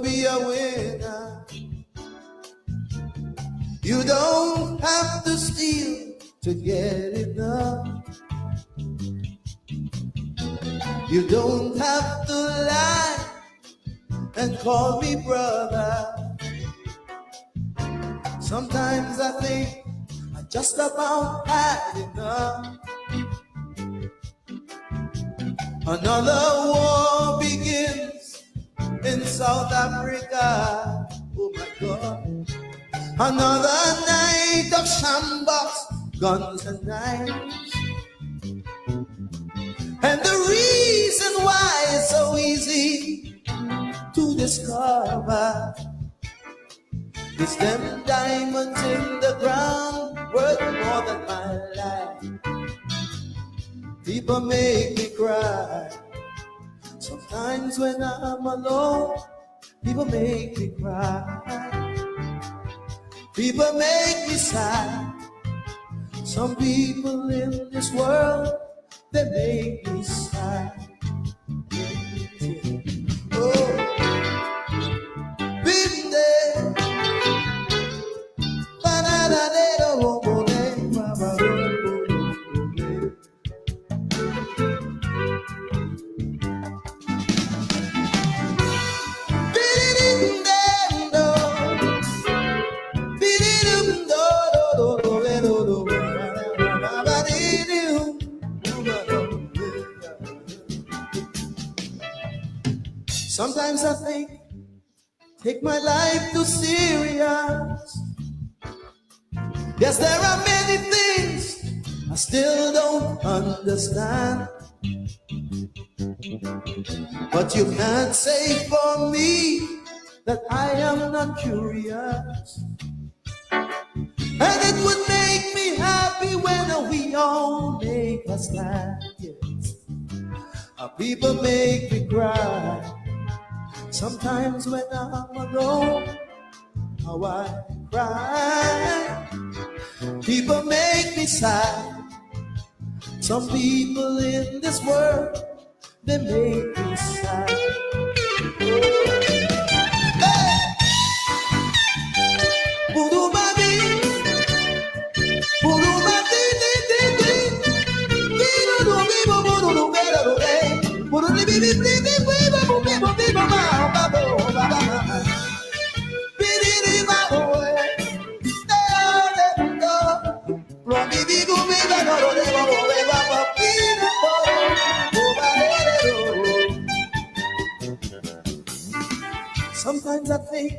be a winner. You don't have to steal to get it done. You don't have to lie and call me brother. Sometimes I think I just about had enough. Another war begins in South Africa. Oh my God. Another night of shambles, guns and knives. And the reason why it's so easy to discover is them diamonds in the ground worth more than my life. People make me cry. Sometimes when I'm alone, people make me cry. People make me sad. Some people in this world, they make me sad. Oh, been there. Sometimes I think, take my life too serious. Yes, there are many things I still don't understand. But you can't say for me that I am not curious. And it would make me happy when we all make a stand. Yes. People make me cry. Sometimes when I'm alone, how I cry. People make me sad. Some people in this world, they make me sad. Hey! Voodoo baby, voodoo baby, sometimes I think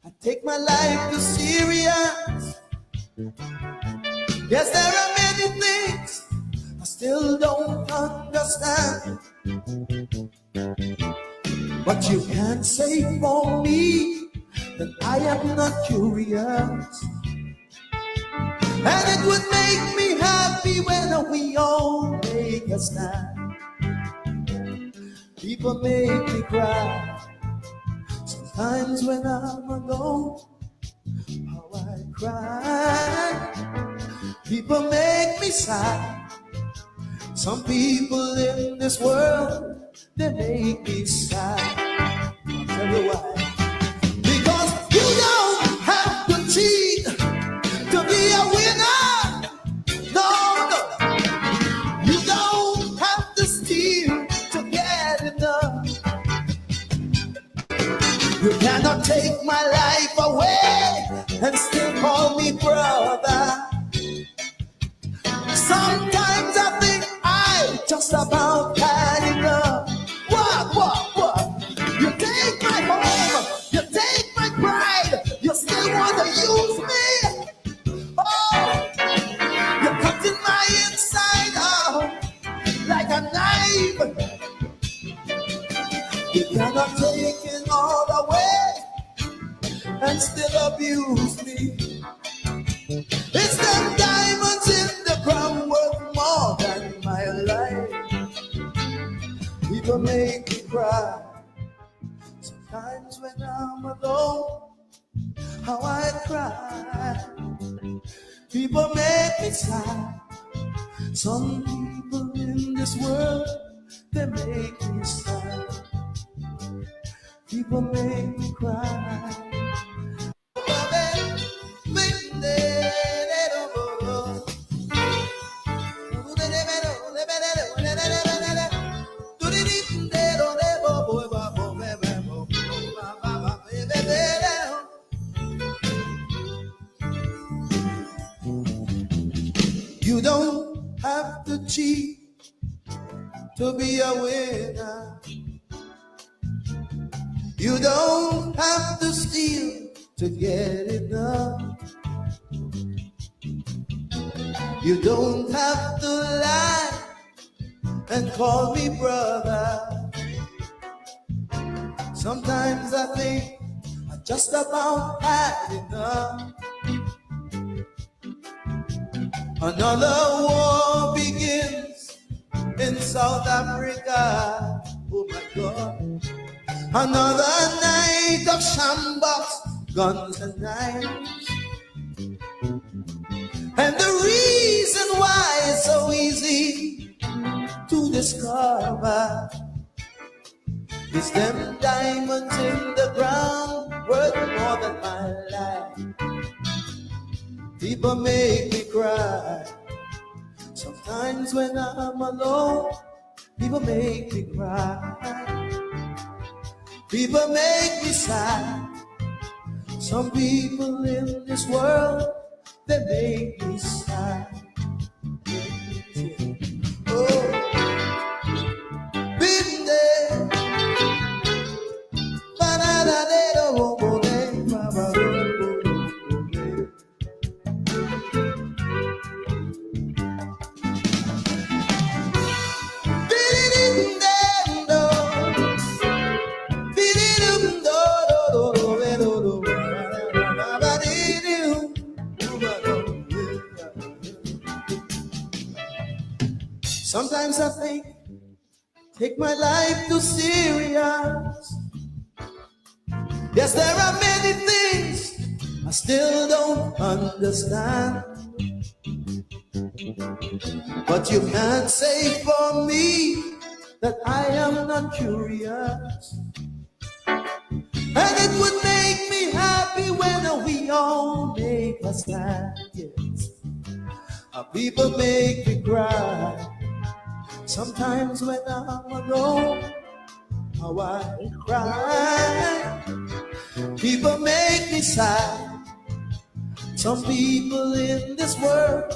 I take my life too serious. Yes, there are many things I still don't understand. But you can't say for me that I am not curious. And it would make me happy when we all make a stand. People make me cry. Sometimes when I'm alone, how I cry. People make me sad. Some people in this world, they make me sad. I'll tell you why. Because you don't have to cheat to be a winner. No, no. You don't have to steal to get enough. You cannot take my life away and still call me brother. Sometimes I think I just about had enough. What? You take my home, you take my pride, you still want to use me? Oh, you're cutting my inside out like a knife. You cannot take it all away and still abuse me. It's them diamonds in the crown worth more than my life. People make me cry. Sometimes when I'm alone, how I cry. People make me sad. Some people in this world, they make me sad. People People make me cry. You don't have to cheat to be a winner. You don't have to steal to get it done. You don't have to lie and call me brother. Sometimes I think I just about had enough. Another war begins in South Africa. Oh my God. Another night of shambles, guns and knives. And the reason why it's so easy to discover is them diamonds in the ground worth more than my life. People make me cry. Sometimes when I'm alone, people make me cry. People make me sad. Some people in this world, they make me sad. Oh, been there. Sometimes I think, take my life too serious. Yes, there are many things I still don't understand. But you can't say for me that I am not curious. And it would make me happy when we all make a stand. Yes, people make me cry. Sometimes when I'm alone, how I cry. People make me sad. Some people in this world,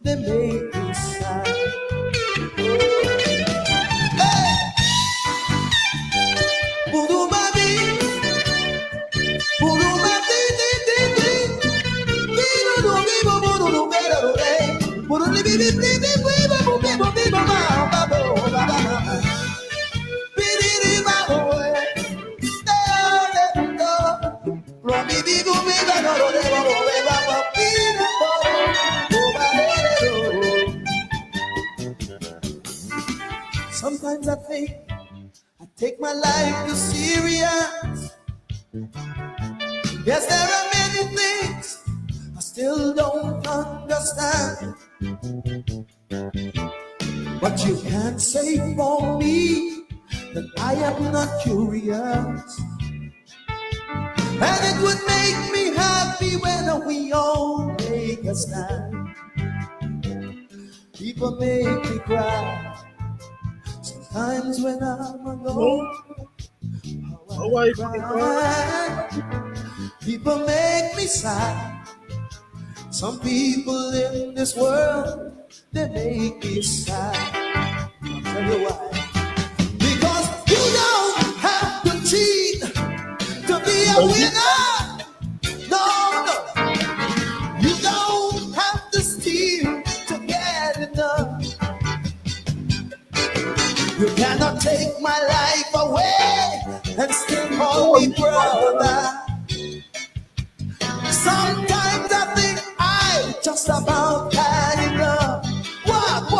they make me sad. Hey! Sometimes I think I take my life too serious. Yes, there are many things I still don't understand. But you can't say for me that I am not curious. And it would make me happy when we all make a stand. People make me cry. Sometimes when I'm alone, how I cry. People make me sad. Some people in this world, they make me sad. I'll tell you why. Because you don't have to cheat to be a winner. No, no. You don't have to steal to get enough. You cannot take my life away and still call me brother. Sometimes I think I just about had enough. What?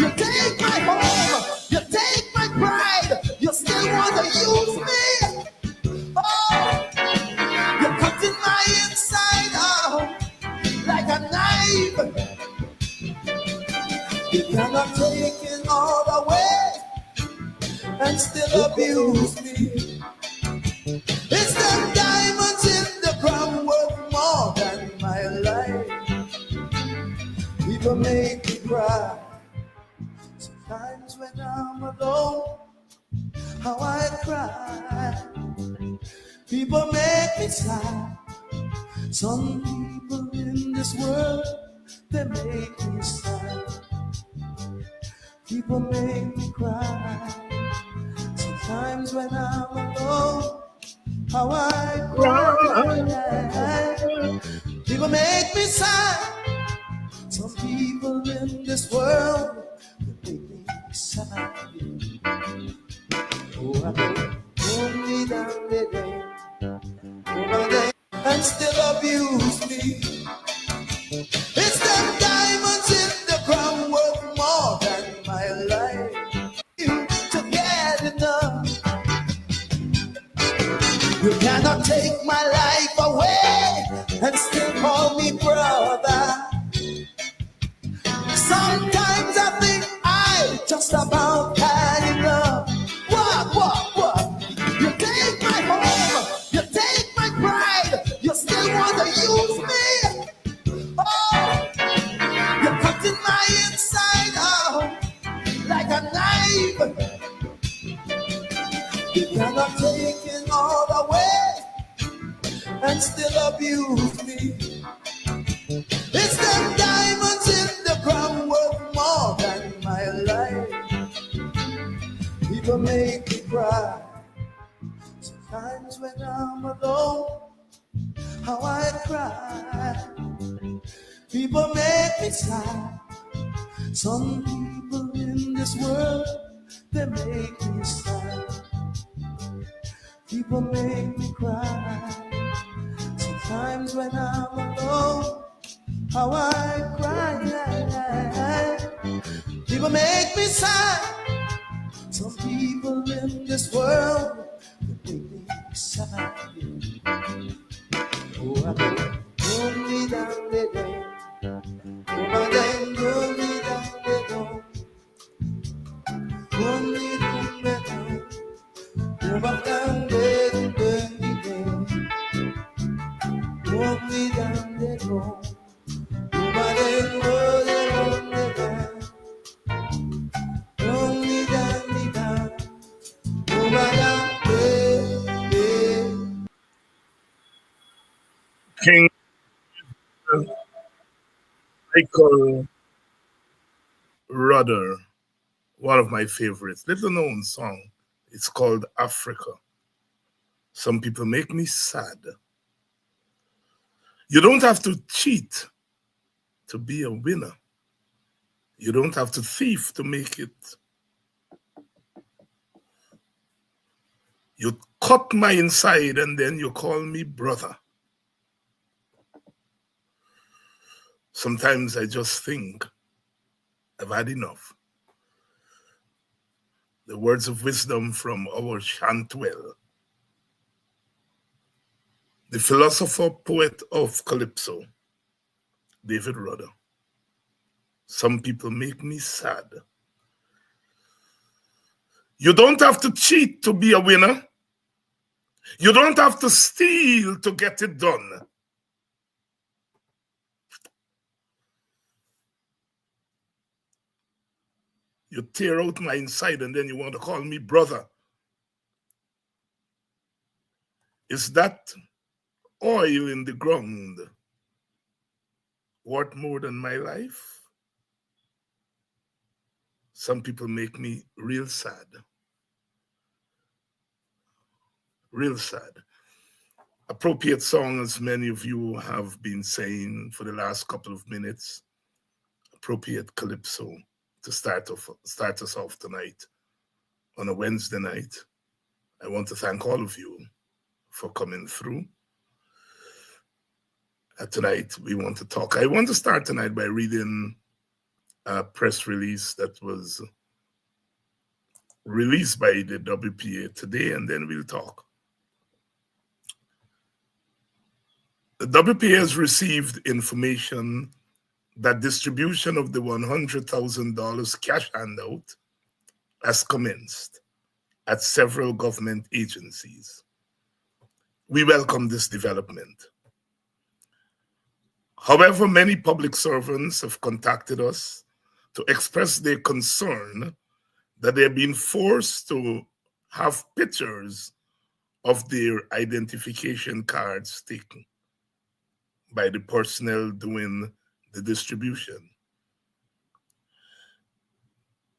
You take my home, you take my pride, you still want to use me. Oh, you're cutting my inside out like a knife. You cannot take it all away and still abuse me. alone, how I cry. People make me sad. Some people in this world, they make me sad. People make me cry. Sometimes when I'm alone, how I cry. People make me sad. Some people in this world, they make me sad. Oh, I know only down the day, over there, and still abuse me. It's them diamonds in the crown worth more than my life. To get it done, you cannot take my life away and still call me brother. Sometimes I think I just about had enough. What? You take my home, you take my pride, you still want to use me. Oh, you're cutting my inside out like a knife. You cannot take it all away and still abuse me. It's them diamonds in the crown worth more than my life. People make me cry. Sometimes when I'm alone, how I cry. People make me sad. Some people in this world, they make me sad. People make me cry. Sometimes when I'm alone, how I cry. People make me sad. Some people in this world, they make me sad. Oh, I know, hold me down the day. Oh, then hold me down the door. Hold me down the day. Oh, down the day. Hold me down the door. King Michael Rudder, one of my favorites, little known song. It's called Africa. Some people make me sad. You don't have to cheat to be a winner. You don't have to thief to make it. You cut my inside and then you call me brother. Sometimes I just think I've had enough. The words of wisdom from our Shantwell, the philosopher poet of Calypso, David Rudder. Some people make me sad. You don't have to cheat to be a winner. You don't have to steal to get it done. You tear out my inside and then you want to call me brother. Is that oil in the ground worth more than my life? Some people make me real sad. Real sad. Appropriate song, as many of you have been saying for the last couple of minutes. Appropriate calypso to start us off tonight on a Wednesday night. I want to thank all of you for coming through. Tonight we want to talk. I want to start tonight by reading a press release that was released by the WPA today, and then we'll talk. The WPA has received information that distribution of the $100,000 cash handout has commenced at several government agencies. We welcome this development. However, many public servants have contacted us to express their concern that they're being forced to have pictures of their identification cards taken by the personnel doing the distribution.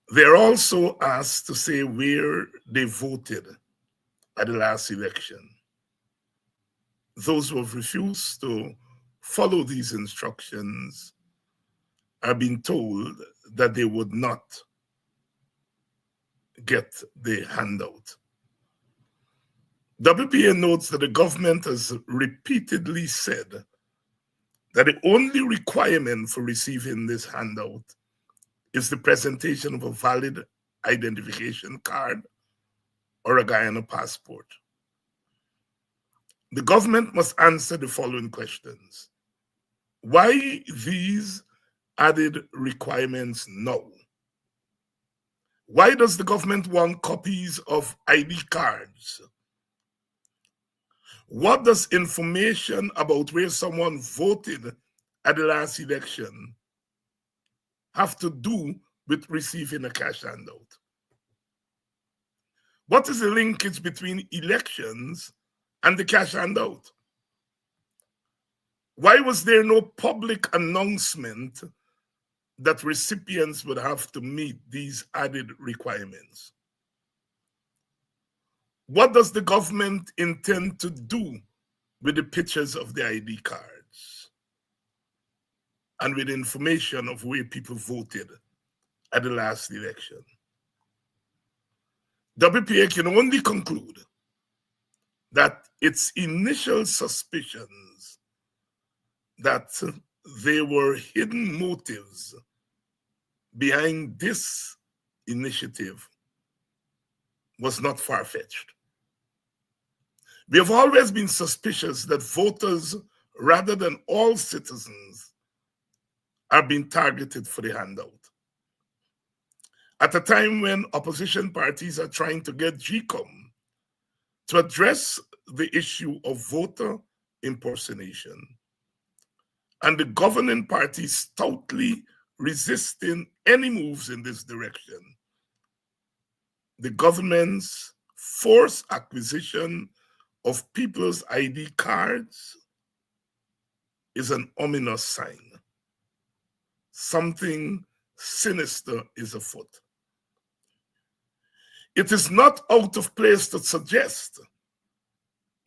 They're also asked to say where they voted at the last election. Those who have refused to follow these instructions are being told that they would not get the handout. WPA notes that the government has repeatedly said that the only requirement for receiving this handout is the presentation of a valid identification card or a Guyana passport. The government must answer the following questions. Why these added requirements now? Why does the government want copies of ID cards? What does information about where someone voted at the last election have to do with receiving a cash handout? What is the linkage between elections and the cash handout? Why was there no public announcement that recipients would have to meet these added requirements? What does the government intend to do with the pictures of the ID cards and with information of where people voted at the last election? WPA can only conclude that its initial suspicions that there were hidden motives behind this initiative was not far-fetched. We have always been suspicious that voters, rather than all citizens, are being targeted for the handout. At a time when opposition parties are trying to get GCOM to address the issue of voter impersonation, and the governing party stoutly resisting any moves in this direction, the government's forced acquisition of people's ID cards is an ominous sign. Something sinister is afoot. It is not out of place to suggest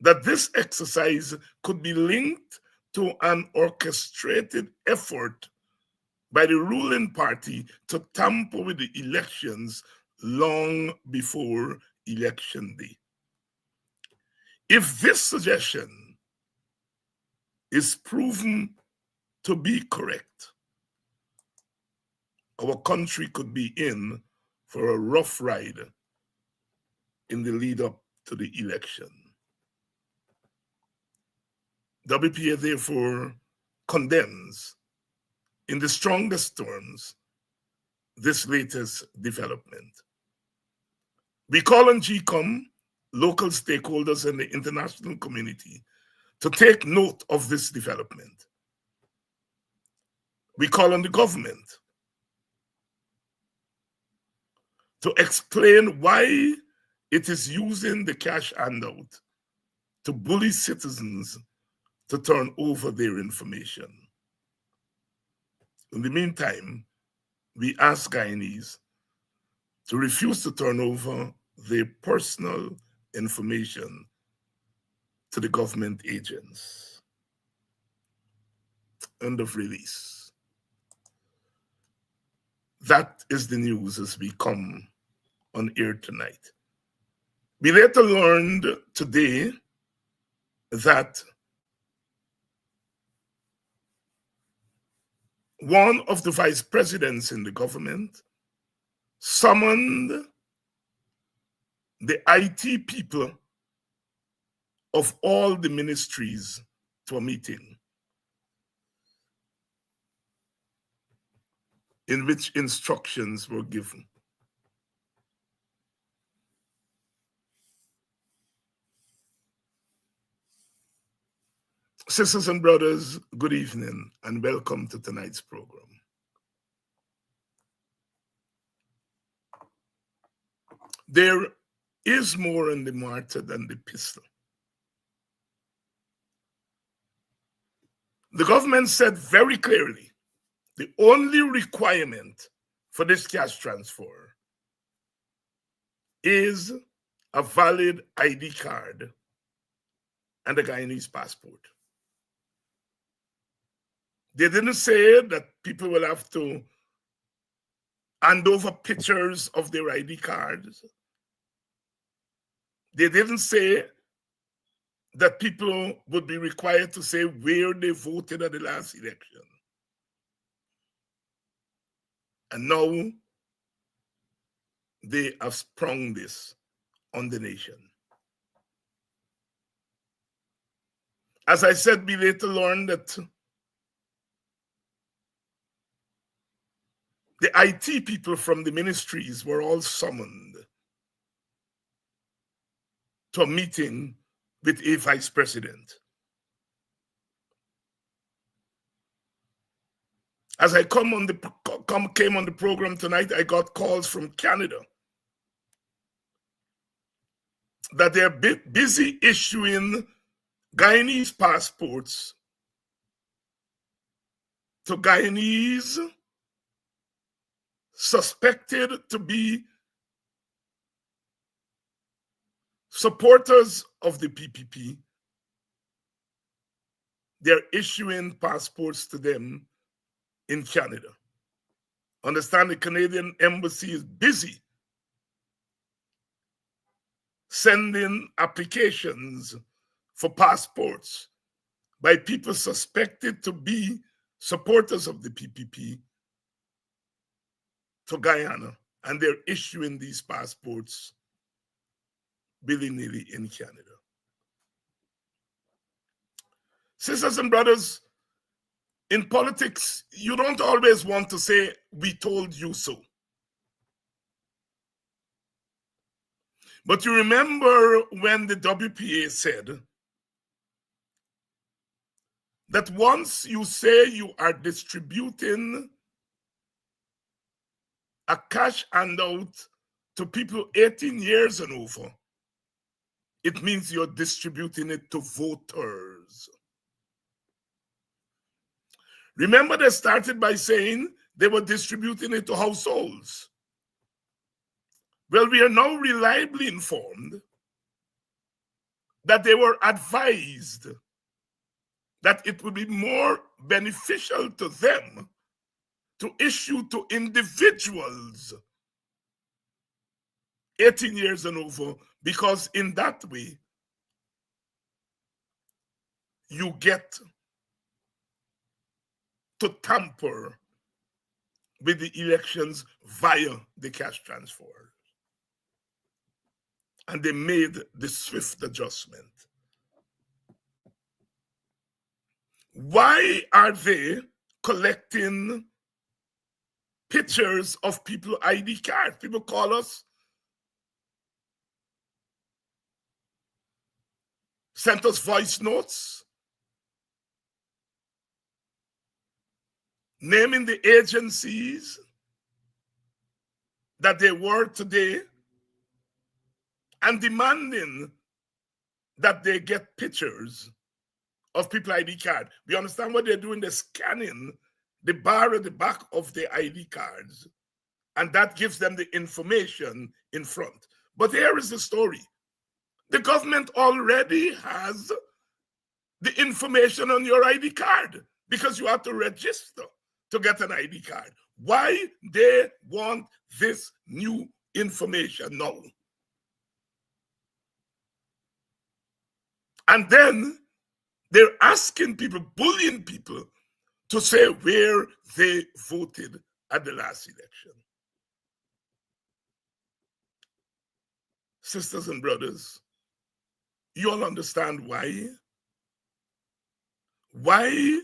that this exercise could be linked to an orchestrated effort by the ruling party to tamper with the elections long before election day. If this suggestion is proven to be correct, our country could be in for a rough ride in the lead up to the election. WPA therefore condemns in the strongest terms this latest development. We call on GCOM, local stakeholders, and the international community to take note of this development. We call on the government to explain why it is using the cash handout to bully citizens to turn over their information. In the meantime, we ask Guyanese to refuse to turn over their personal information to the government agents. End of release. That is the news as we come on air tonight. We later learned today that one of the vice presidents in the government summoned the IT people of all the ministries to a meeting in which instructions were given. Sisters and brothers, good evening and welcome to tonight's program. There is more in the mortar than the pistol. The government said very clearly, the only requirement for this cash transfer is a valid ID card and a Guyanese passport. They didn't say that people will have to hand over pictures of their ID cards. They didn't say that people would be required to say where they voted at the last election. And now they have sprung this on the nation. As I said, we later learned that the IT people from the ministries were all summoned to a meeting with a vice president. As I came on the program tonight, I got calls from Canada that they're busy issuing Guyanese passports to Guyanese suspected to be supporters of the PPP. They're issuing passports to them in Canada. Understand, the Canadian embassy is busy sending applications for passports by people suspected to be supporters of the PPP to Guyana, and they're issuing these passports willy-nilly in Canada. Sisters and brothers, in politics, you don't always want to say, "We told you so." But you remember when the WPA said that once you say you are distributing a cash handout to people 18 years and over, it means you're distributing it to voters. Remember, they started by saying they were distributing it to households. Well, we are now reliably informed that they were advised that it would be more beneficial to them to issue to individuals 18 years and over, because in that way, you get to tamper with the elections via the cash transfer. And they made the swift adjustment. Why are they collecting pictures of people ID cards? People call us, sent us voice notes, naming the agencies that they were today and demanding that they get pictures of people ID card. We understand what they're doing. They're scanning the bar at the back of the ID cards, and that gives them the information in front. But here is the story. The government already has the information on your ID card because you have to register to get an ID card. Why they want this new information now? And then they're asking people, bullying people, to say where they voted at the last election. Sisters and brothers, you all understand why? Why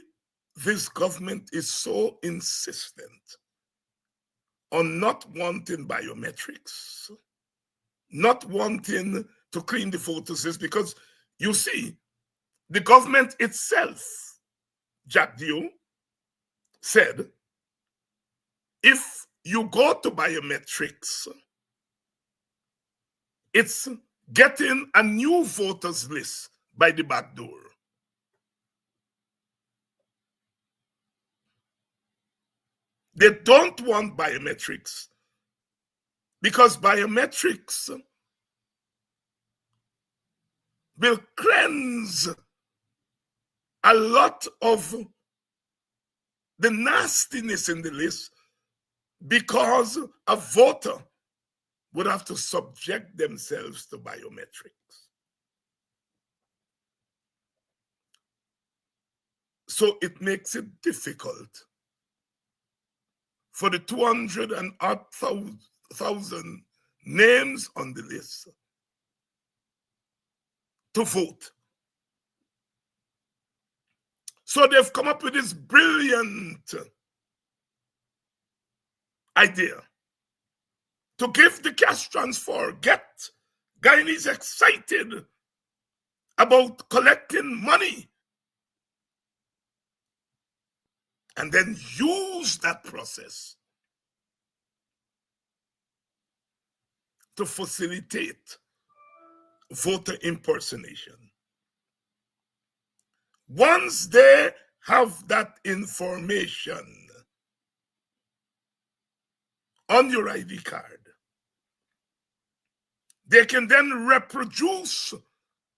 this government is so insistent on not wanting biometrics, not wanting to clean the photos, is because, you see, the government itself, Jack Dio, said, if you go to biometrics, It's getting a new voters list by the back door. They don't want biometrics because biometrics will cleanse a lot of the nastiness in the list, because a voter would have to subject themselves to biometrics. So it makes it difficult for the 200 and odd thousand names on the list to vote. So they've come up with this brilliant idea to give the cash transfer, get Guyanese excited about collecting money, and then use that process to facilitate voter impersonation. Once they have that information on your ID card, they can then reproduce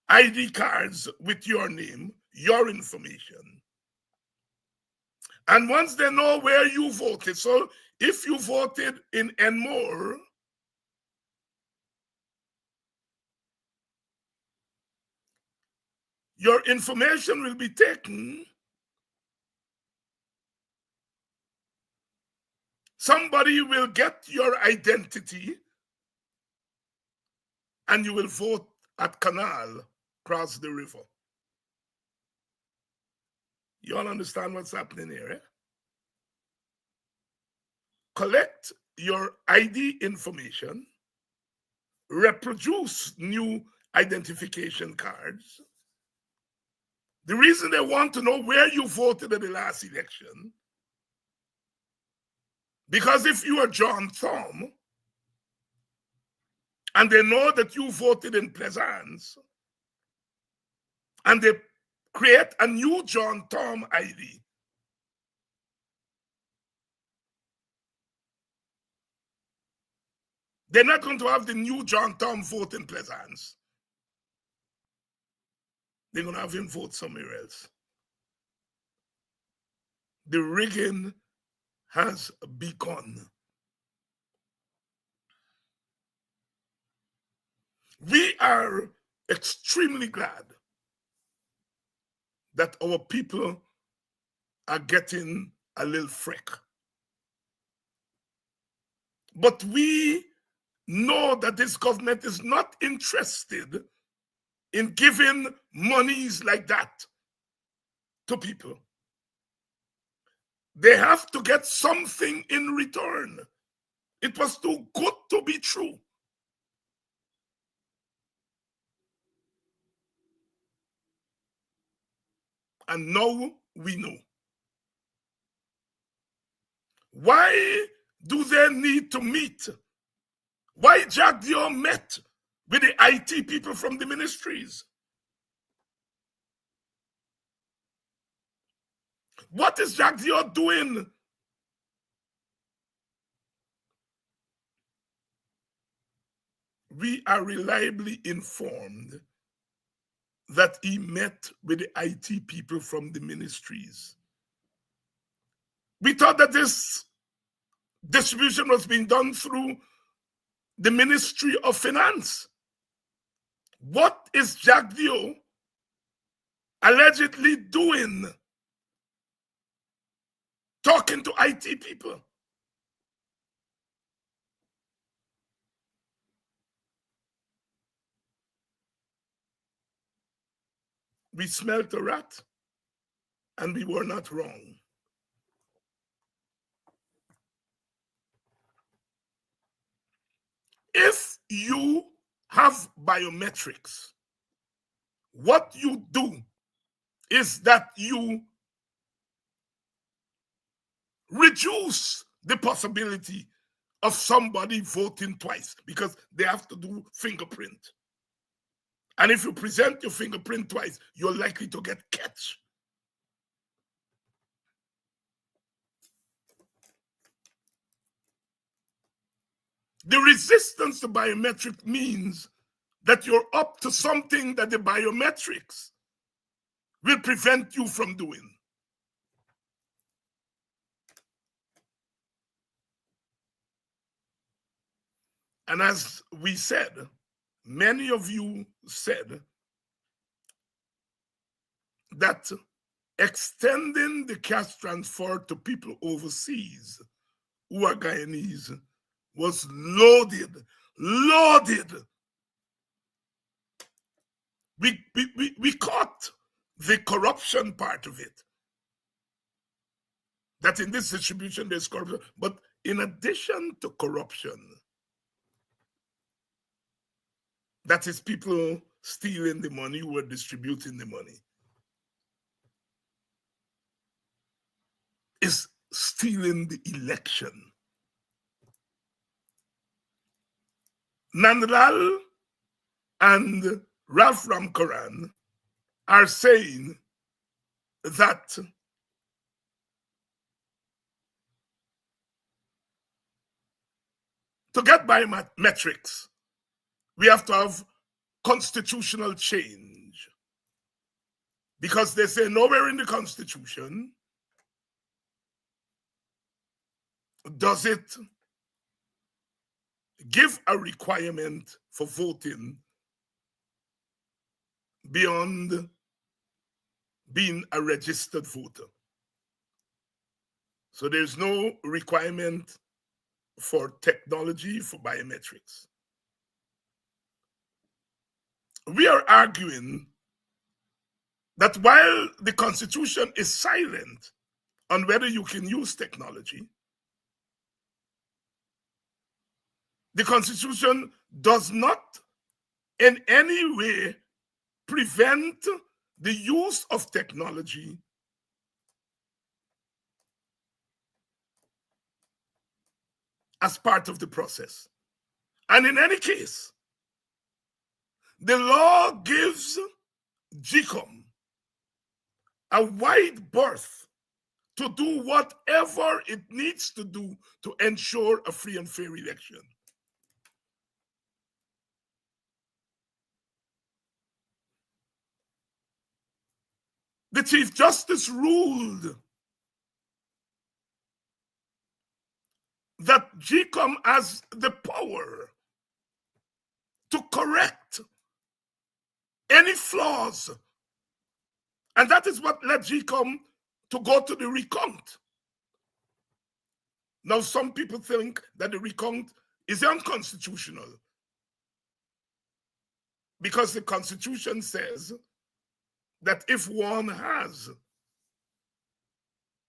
ID cards with your name, your information. And once they know where you voted, so if you voted in Enmore, your information will be taken. Somebody will get your identity and you will vote at Canal, across the river. You all understand what's happening here? Eh? Collect your ID information, reproduce new identification cards. The reason they want to know where you voted at the last election, because if you are John Thom and they know that you voted in Plaisance, and they create a new John Thom ID, they're not going to have the new John Thom vote in Plaisance. They're going to have him vote somewhere else. The rigging has begun. We are extremely glad that our people are getting a little freak. But we know that this government is not interested in giving monies like that to people. They have to get something in return. It was too good to be true. And now we know. Why do they need to meet? Why Jack Dio met with the IT people from the ministries? What is Jack Dio doing? We are reliably informed that he met with the IT people from the ministries. We thought that this distribution was being done through the Ministry of Finance. What is Jack Dio allegedly doing? Talking to IT people. We smelled a rat, and we were not wrong. If you have biometrics, what you do is that you reduce the possibility of somebody voting twice because they have to do fingerprint. And if you present your fingerprint twice, you're likely to get catch. The resistance to biometric means that you're up to something that the biometrics will prevent you from doing. And as we said, many of you said that extending the cash transfer to people overseas who are Guyanese was loaded. We caught the corruption part of it. That in this distribution there's corruption. But in addition to corruption, that is people stealing the money who are distributing the money, is stealing the election. Nandlal and Ralph Ramkaran are saying that to get biometrics, we have to have constitutional change. Because they say nowhere in the Constitution does it give a requirement for voting beyond being a registered voter. So there's no requirement for technology for biometrics. We are arguing that while the Constitution is silent on whether you can use technology, the Constitution does not in any way prevent the use of technology as part of the process. And in any case, the law gives GCOM a wide berth to do whatever it needs to do to ensure a free and fair election. The Chief Justice ruled that GCOM has the power to correct any flaws. And that is what led GCOM to go to the recount. Now, some people think that the recount is unconstitutional because the Constitution says that if one has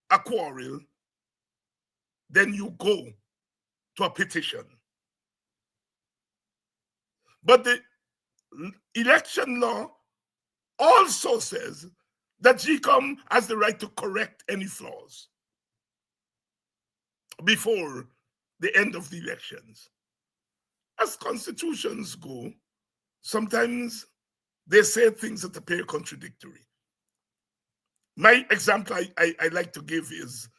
a quarrel, then you go to a petition. But the election law also says that GCOM has the right to correct any flaws before the end of the elections. As constitutions go, sometimes they say things that appear contradictory. My example I like to give is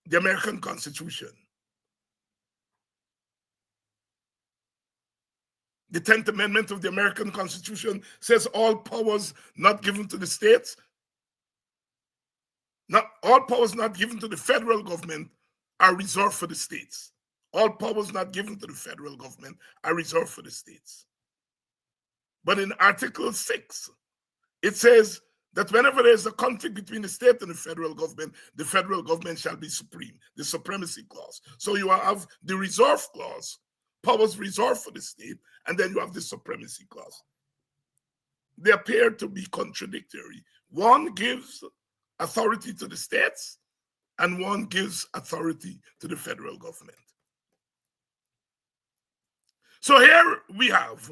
the American Constitution. The 10th Amendment of the American Constitution says all powers not given to the states, not all powers not given to the federal government are reserved for the states. All powers not given to the federal government are reserved for the states. But in Article 6, it says that whenever there is a conflict between the state and the federal government shall be supreme, the supremacy clause. So you have the reserve clause, powers reserved for the state, and then you have the supremacy clause. They appear to be contradictory. One gives authority to the states, and one gives authority to the federal government. So here we have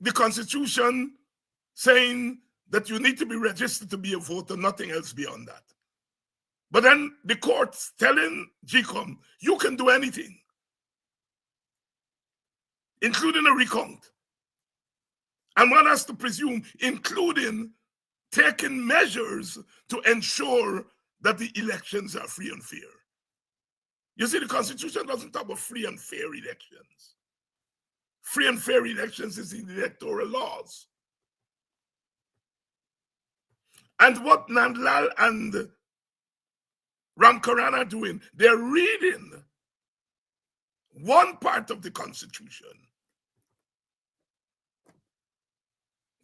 the Constitution saying that you need to be registered to be a voter, nothing else beyond that. But then the court's telling GCOM, you can do anything, including a recount. And one has to presume, including taking measures to ensure that the elections are free and fair. You see, the Constitution doesn't talk about free and fair elections. Free and fair elections is in the electoral laws. And what Nandlal and Ramkaran are doing, they're reading one part of the Constitution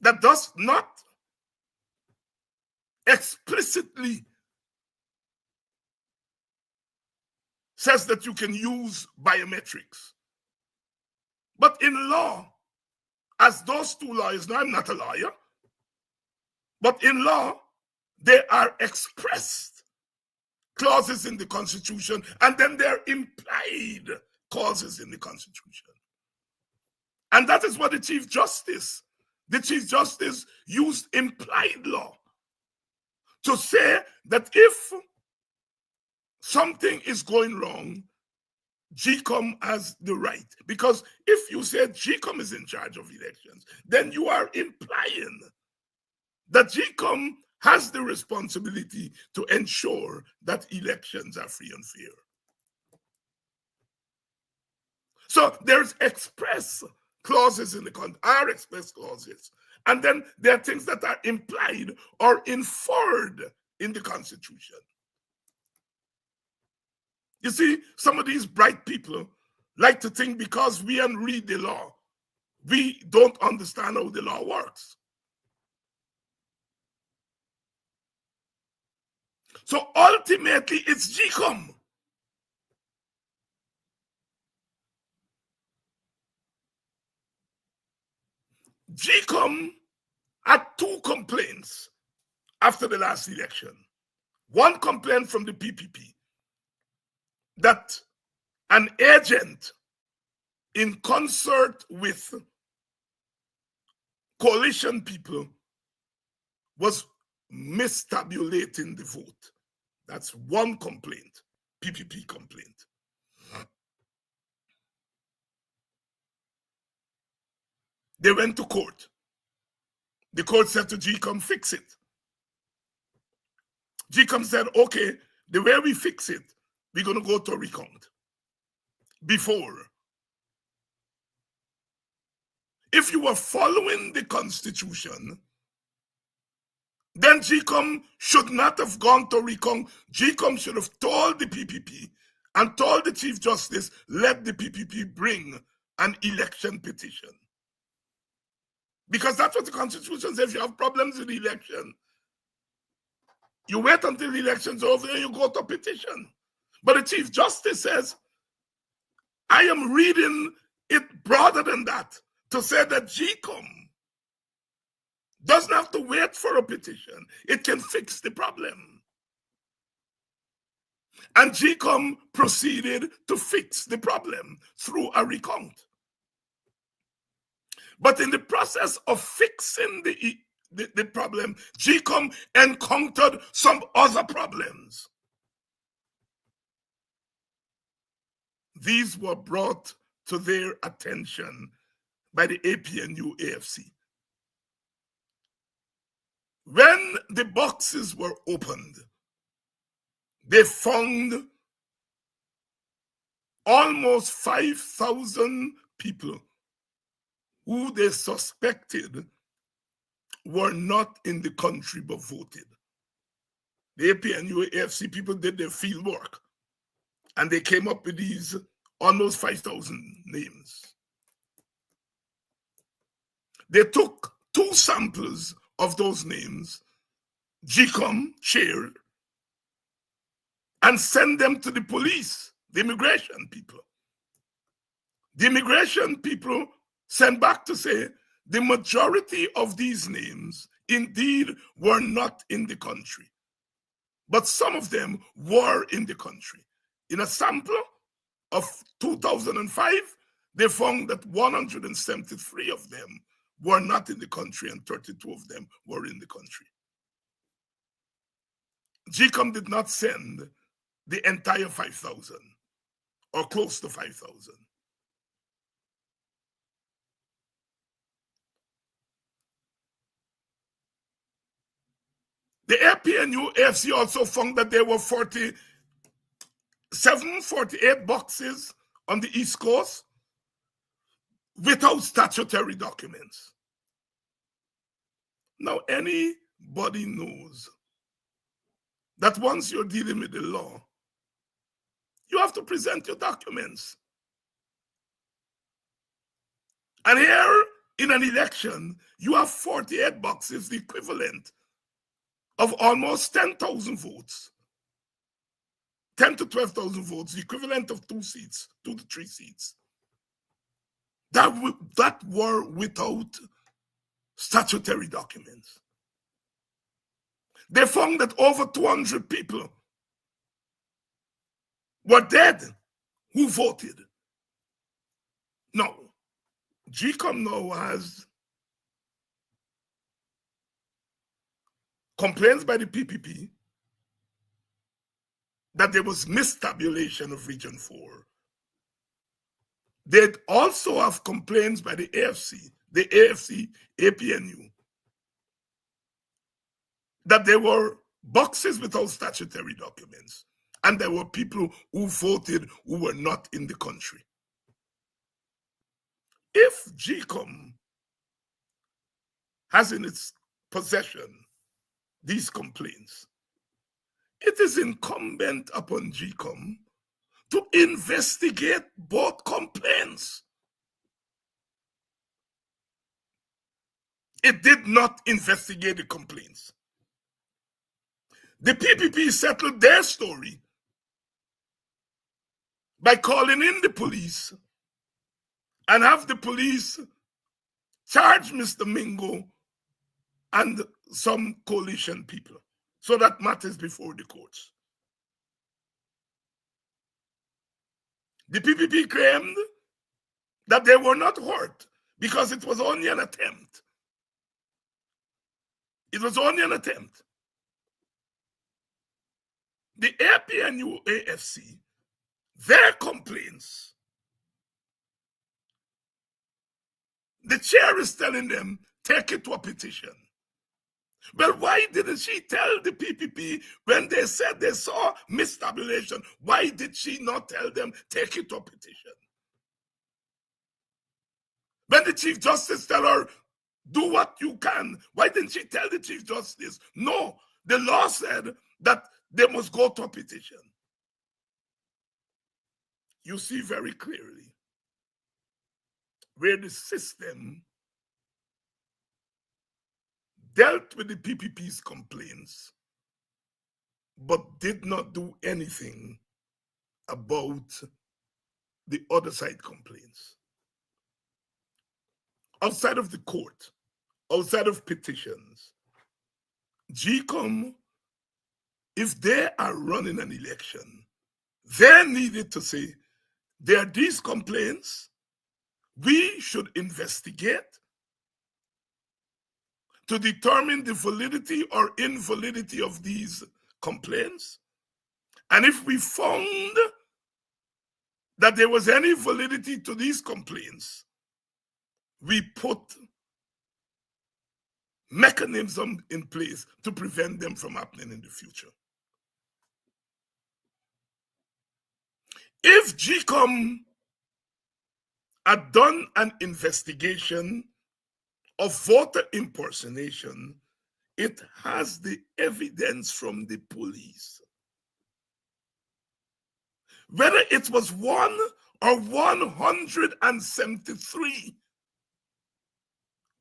that does not explicitly says that you can use biometrics. But in law, as those two lawyers, now I'm not a lawyer, but in law, there are expressed clauses in the Constitution, and then there are implied clauses in the Constitution. And that is what the Chief Justice used implied law to say that if something is going wrong, GCOM has the right. Because if you say GCOM is in charge of elections, then you are implying that GCOM has the responsibility to ensure that elections are free and fair. So there's express clauses in the Constitution, are express clauses. And then there are things that are implied or inferred in the Constitution. You see, some of these bright people like to think because we don't read the law, we don't understand how the law works. So ultimately, it's GCOM. GCOM had two complaints after the last election. One complaint from the PPP that an agent in concert with coalition people was mistabulating the vote. That's one complaint, PPP complaint. They went to court. The court said to GCOM, fix it. GCOM said, okay, the way we fix it, we're going to go to a recount. Before, if you were following the Constitution, then GCOM should not have gone to recount. GCOM should have told the PPP and told the Chief Justice, let the PPP bring an election petition. Because that's what the Constitution says. If you have problems with the election, you wait until the election's over and you go to petition. But the Chief Justice says, I am reading it broader than that to say that GCOM doesn't have to wait for a petition. It can fix the problem. And GCOM proceeded to fix the problem through a recount. But in the process of fixing the problem, GCOM encountered some other problems. These were brought to their attention by the APNU AFC. When the boxes were opened, they found almost 5,000 people who they suspected were not in the country but voted. The APNU AFC people did their field work and they came up with these almost 5,000 names. They took 2 samples of those names, GCOM shared, and sent them to the police, the immigration people. The immigration people sent back to say the majority of these names indeed were not in the country, but some of them were in the country. In a sample of 2005, they found that 173 of them were not in the country and 32 of them were in the country. GCOM did not send the entire 5,000 or close to 5,000. The APNU AFC also found that there were 48 boxes on the East Coast without statutory documents. Now, anybody knows that once you're dealing with the law, you have to present your documents. And here, in an election, you have 48 boxes, the equivalent of almost 10,000 votes. 10 to 12,000 votes, the equivalent of 2 to 3 seats. That were without statutory documents. They found that over 200 people were dead who voted. Now, GCOM now has complaints by the PPP that there was mistabulation of Region 4. They also have complaints by the AFC, APNU, that there were boxes without statutory documents, and there were people who voted who were not in the country. If GCOM has in its possession these complaints, it is incumbent upon GCOM to investigate both complaints. It did not investigate the complaints. The PPP settled their story by calling in the police and have the police charge Mr. Mingo and some coalition people. So that matters before the courts. The PPP claimed that they were not hurt because it was only an attempt. It was only an attempt. The APNU AFC, their complaints, the chair is telling them, take it to a petition. Well, why didn't she tell the PPP when they said they saw mistabulation? Why did she not tell them, take it to a petition? When the Chief Justice tell her, do what you can, why didn't she tell the Chief Justice? No, the law said that they must go to a petition. You see very clearly where the system dealt with the PPP's complaints, but did not do anything about the other side complaints. Outside of the court, outside of petitions, GCOM, if they are running an election, they needed to say, there are these complaints, we should investigate to determine the validity or invalidity of these complaints. And if we found that there was any validity to these complaints, we put mechanisms in place to prevent them from happening in the future. If GCOM had done an investigation of voter impersonation, it has the evidence from the police. Whether it was 1 or 173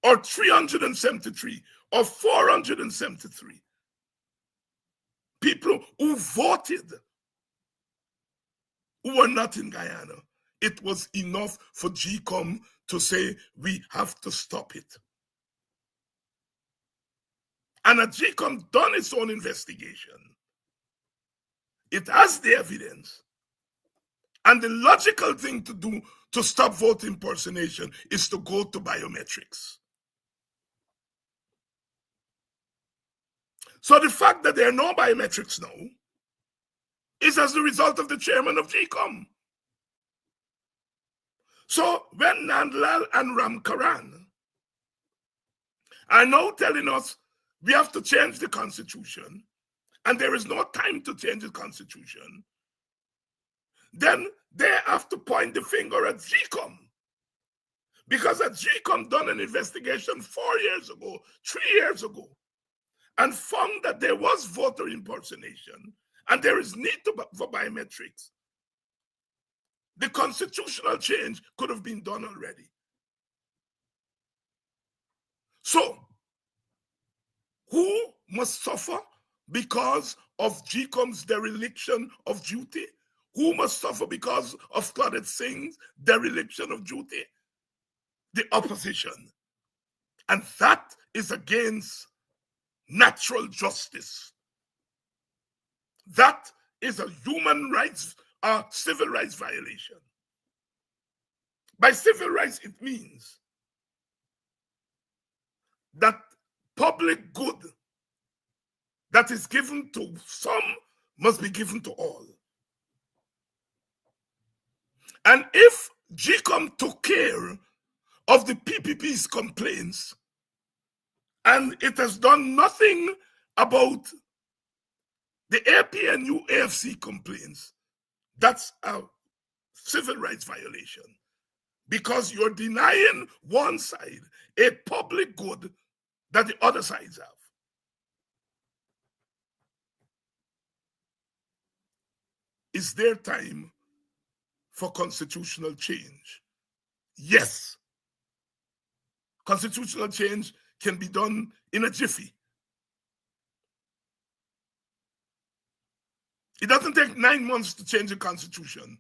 or 373 or 473 people who voted who were not in Guyana, it was enough for GCOM to say, we have to stop it. And had GCOM done its own investigation, it has the evidence. And the logical thing to do to stop vote impersonation is to go to biometrics. So the fact that there are no biometrics now is as a result of the chairman of GCOM. So when Nandlal and Ram Karan are now telling us we have to change the constitution and there is no time to change the constitution, then they have to point the finger at GCOM. Because at GCOM done an investigation 4 years ago, 3 years ago, and found that there was voter impersonation and there is need for biometrics. The constitutional change could have been done already. So, who must suffer because of GCOM's dereliction of duty? Who must suffer because of Claudette Singh's dereliction of duty? The opposition. And that is against natural justice. That is a human rights, civil rights violation. By civil rights, it means that public good that is given to some must be given to all. And if GCOM took care of the PPP's complaints and it has done nothing about the APNU AFC complaints, that's a civil rights violation because you're denying one side a public good that the other sides have. Is there time for constitutional change? Yes. Constitutional change can be done in a jiffy. It doesn't take 9 months to change a constitution.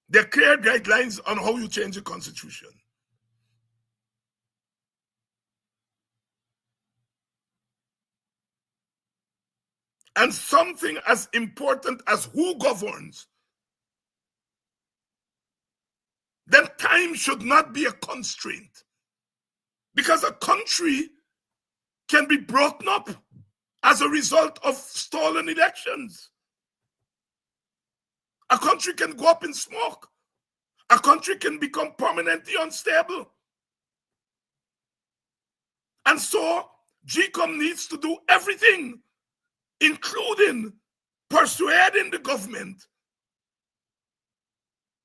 There are clear guidelines on how you change a constitution. And something as important as who governs, then time should not be a constraint. Because a country can be broken up as a result of stolen elections. A country can go up in smoke. A country can become permanently unstable. And so GCOM needs to do everything, including persuading the government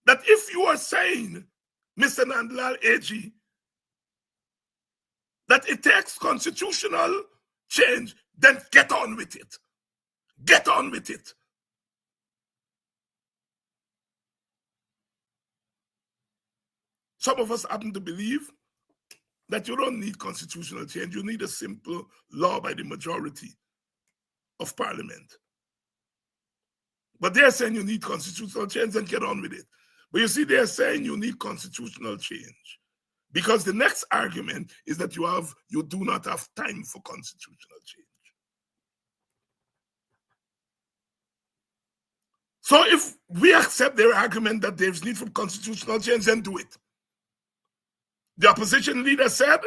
that if you are saying, Mr. Nandlal AG, that it takes constitutional change, then get on with it. Get on with it. Some of us happen to believe that you don't need constitutional change. You need a simple law by the majority of parliament. But they're saying you need constitutional change and get on with it. But you see, they're saying you need constitutional change because the next argument is that you do not have time for constitutional change. So if we accept their argument that there's need for constitutional change, then do it. The opposition leader said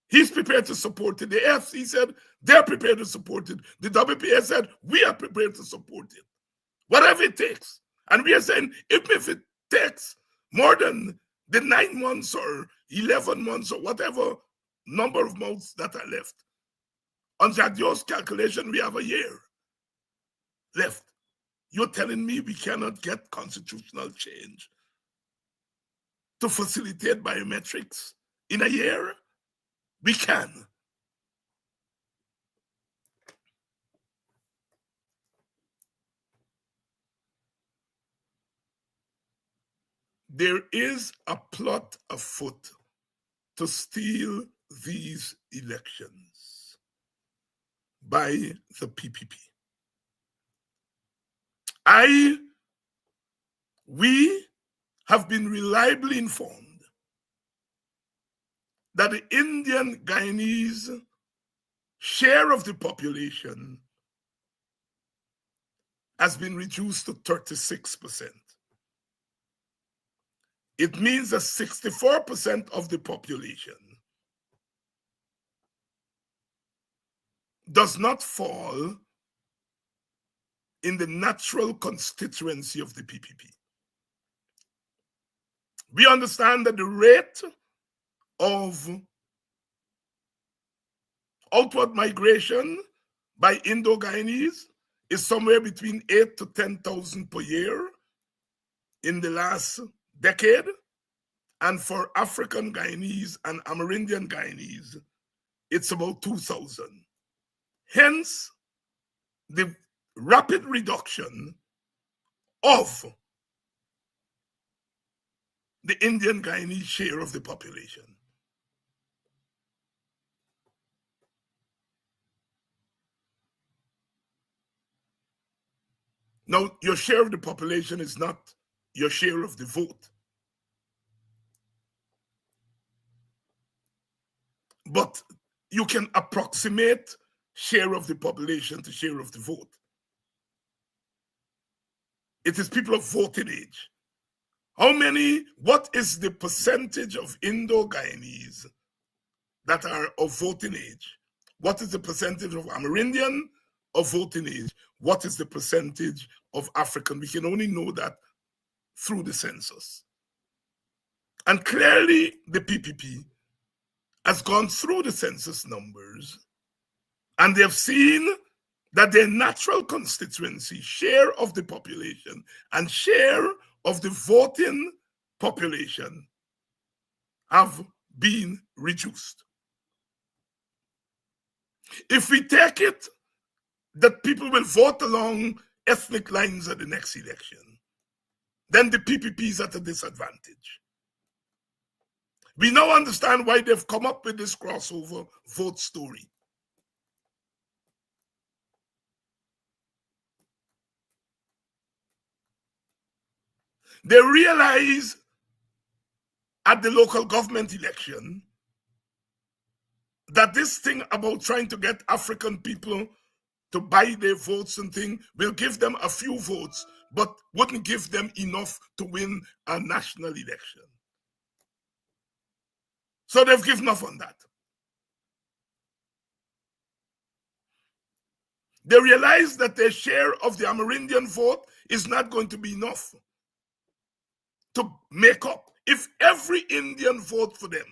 he's prepared to support it. The AFC said they're prepared to support it. The WPA said we are prepared to support it. Whatever it takes. And we are saying if it takes more than the 9 months or 11 months or whatever number of months that are left, on Jadio's calculation, we have a year left. You're telling me we cannot get constitutional change to facilitate biometrics in a year? We can. There is a plot afoot to steal these elections by the PPP. We have been reliably informed that the Indian Guyanese share of the population has been reduced to 36%. It means that 64% of the population does not fall in the natural constituency of the PPP. We understand that the rate of outward migration by Indo-Guyanese is somewhere between 8 to 10,000 per year in the last decade. And for African Guyanese and Amerindian Guyanese, it's about 2,000. Hence, the rapid reduction of the Indian Guyanese share of the population. Now, your share of the population is not your share of the vote. But you can approximate share of the population to share of the vote. It is people of voting age. What is the percentage of Indo-Guyanese that are of voting age? What is the percentage of Amerindian of voting age? What is the percentage of African? We can only know that through the census. And clearly, the PPP has gone through the census numbers, and they have seen that their natural constituency, share of the population, and share of the voting population have been reduced. If we take it that people will vote along ethnic lines at the next election, then the PPP is at a disadvantage. We now understand why they've come up with this crossover vote story. They realize at the local government election that this thing about trying to get African people to buy their votes and thing will give them a few votes, but wouldn't give them enough to win a national election. So they've given up on that. They realize that their share of the Amerindian vote is not going to be enough to make up. If every Indian vote for them,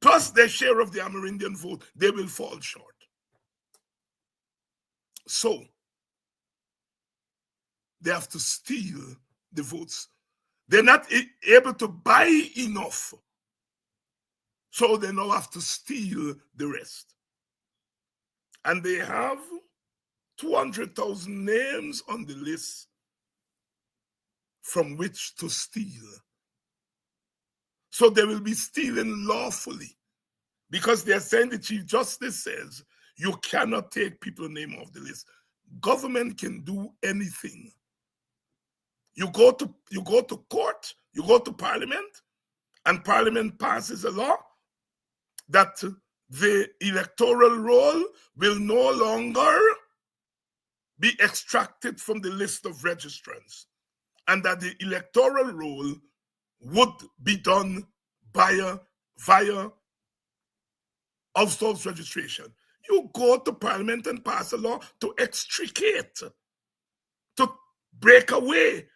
plus their share of the Amerindian vote, they will fall short. So they have to steal the votes. They're not able to buy enough. So they now have to steal the rest. And they have 200,000 names on the list from which to steal. So they will be stealing lawfully, because they're saying, the Chief Justice says, you cannot take people's name off the list. Government can do anything. You go to court, you go to Parliament, and Parliament passes a law that the electoral roll will no longer be extracted from the list of registrants, and that the electoral roll would be done via household registration. You go to Parliament and pass a law to extricate, to break away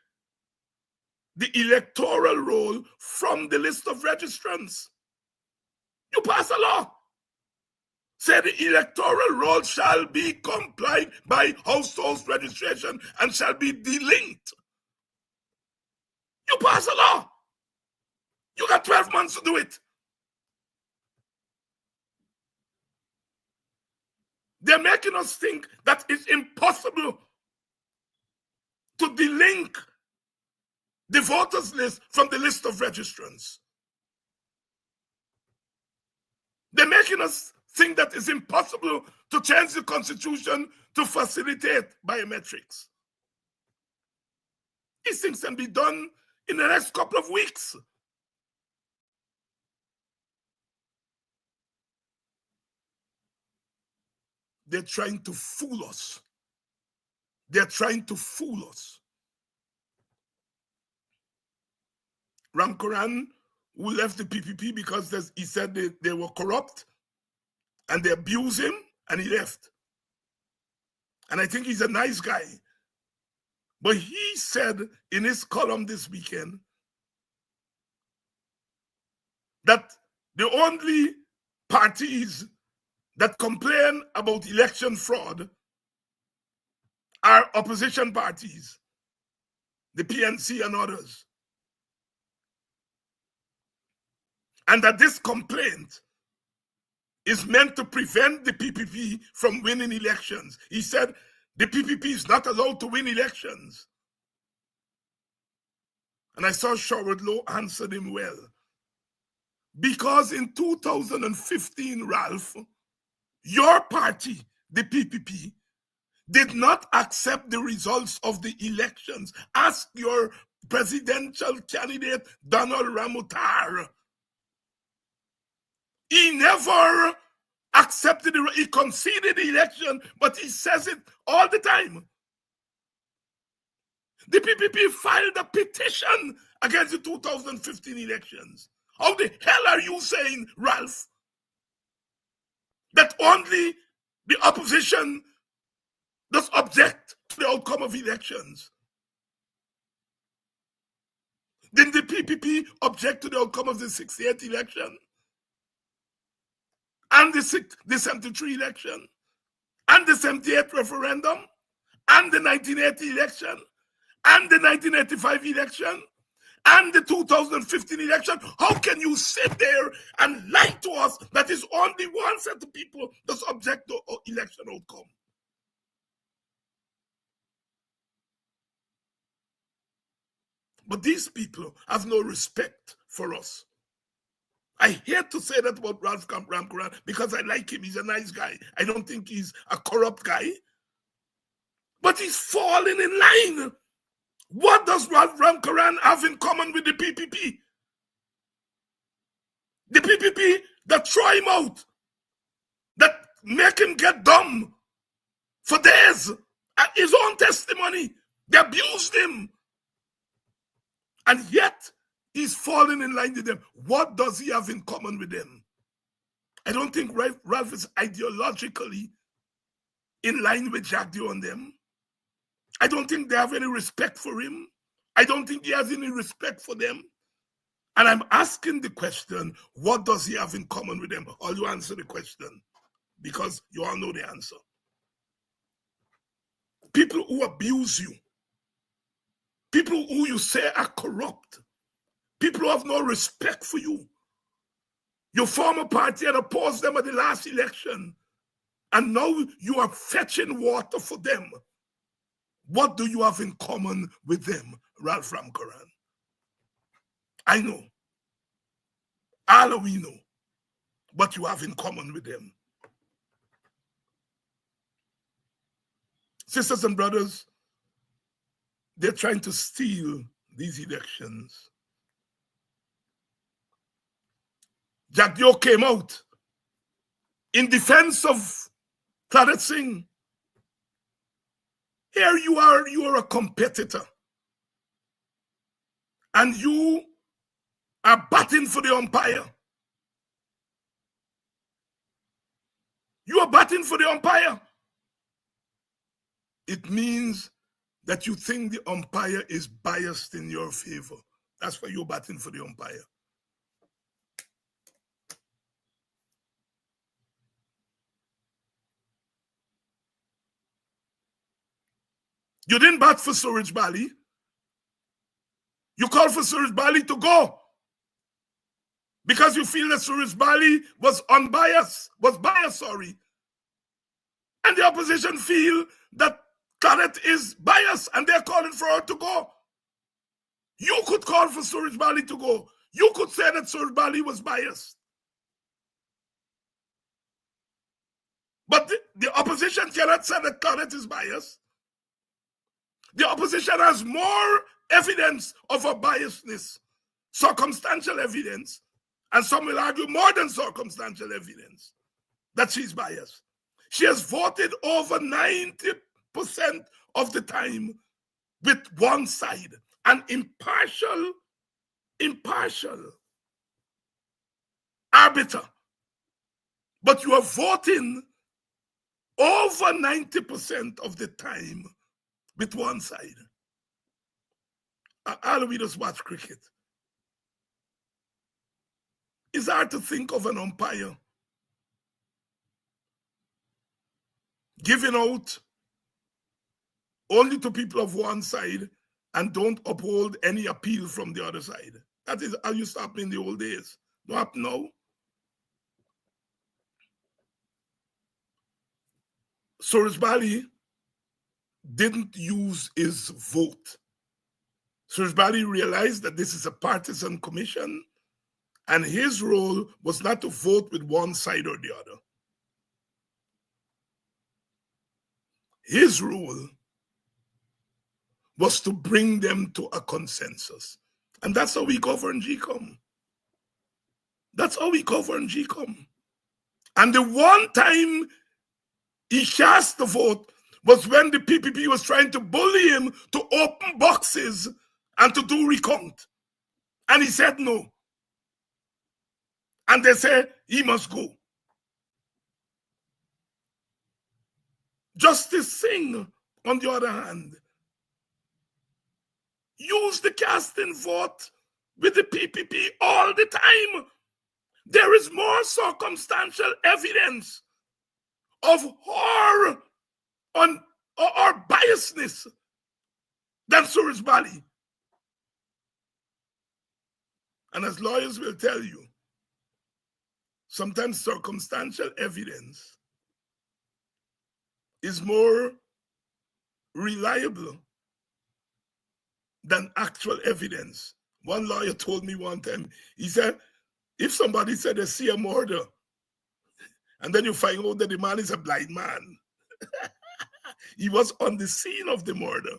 the electoral roll from the list of registrants. You pass a law. Say the electoral roll shall be complied by household registration and shall be delinked. You pass a law. You got 12 months to do it. They're making us think that it's impossible to delink the voters list from the list of registrants. They're making us think that it's impossible to change the constitution to facilitate biometrics. These things can be done in the next couple of weeks. They're trying to fool us. They're trying to fool us. Ramkaran, who left the PPP because he said they were corrupt, and they abused him, and he left. And I think he's a nice guy. But he said in his column this weekend that the only parties that complain about election fraud are opposition parties, the PNC and others. And that this complaint is meant to prevent the PPP from winning elections. He said the PPP is not allowed to win elections. And I saw Sherwood Lowe answered him well. Because in 2015, Ralph, your party, the PPP, did not accept the results of the elections. Ask your presidential candidate, Donald Ramutar. He never accepted it. He conceded the election, but he says it all the time. The PPP filed a petition against the 2015 elections. How the hell are you saying, Ralph, that only the opposition does object to the outcome of elections? Didn't the PPP object to the outcome of the 68th election? And the 73 election? And the 78 referendum? And the 1980 election? And the 1985 election? And the 2015 election? How can you sit there and lie to us that is only one set of people that's object to election outcome? But these people have no respect for us. I hate to say that about Ralph Ramkaran because I like him. He's a nice guy. I don't think he's a corrupt guy. But he's falling in line. What does Ralph Ramkaran have in common with the PPP? The PPP that throw him out, that make him get dumb for days. His own testimony. They abused him. And yet, he's falling in line with them. What does he have in common with them? I don't think Ralph is ideologically in line with Jack Dio and them. I don't think they have any respect for him. I don't think he has any respect for them. And I'm asking the question, what does he have in common with them? Or you answer the question, because you all know the answer. People who abuse you, people who you say are corrupt, people who have no respect for you. You form a party and oppose them at the last election, and now you are fetching water for them. What do you have in common with them, Ralph Ramkaran? I know. All we know what you have in common with them. Sisters and brothers, they're trying to steal these elections. Jack Dio came out in defense of Claudette Singh. Here you are a competitor. And you are batting for the umpire. You are batting for the umpire. It means that you think the umpire is biased in your favor. That's why you're batting for the umpire. You didn't bat for Suraj Bali. You called for Suraj Bali to go because you feel that Suraj Bali was biased. And the opposition feel that Claudette is biased and they're calling for her to go. You could call for Suraj Bali to go. You could say that Suraj Bali was biased. But the opposition cannot say that Claudette is biased. The opposition has more evidence of her biasness, circumstantial evidence, and some will argue more than circumstantial evidence that she's biased. She has voted over 90% of the time with one side, an impartial arbiter but you are voting over 90% of the time with one side. How do we just watch cricket? It's hard to think of an umpire giving out only to people of one side and don't uphold any appeal from the other side. That is how used to happen in the old days. Don't happen now. Surajbali didn't use his vote. Surajbali realized that this is a partisan commission, and his role was not to vote with one side or the other. His role was to bring them to a consensus. And that's how we govern GCOM. That's how we govern GCOM. And the one time he cast the vote was when the PPP was trying to bully him to open boxes and to do recount. And he said no. And they said he must go. Justice Singh, on the other hand, used the casting vote with the PPP all the time. There is more circumstantial evidence of her or biasness than Surajbali. And as lawyers will tell you, sometimes circumstantial evidence is more reliable than actual evidence. One lawyer told me one time, he said, if somebody said they see a murder, and then you find out that the man is a blind man, he was on the scene of the murder,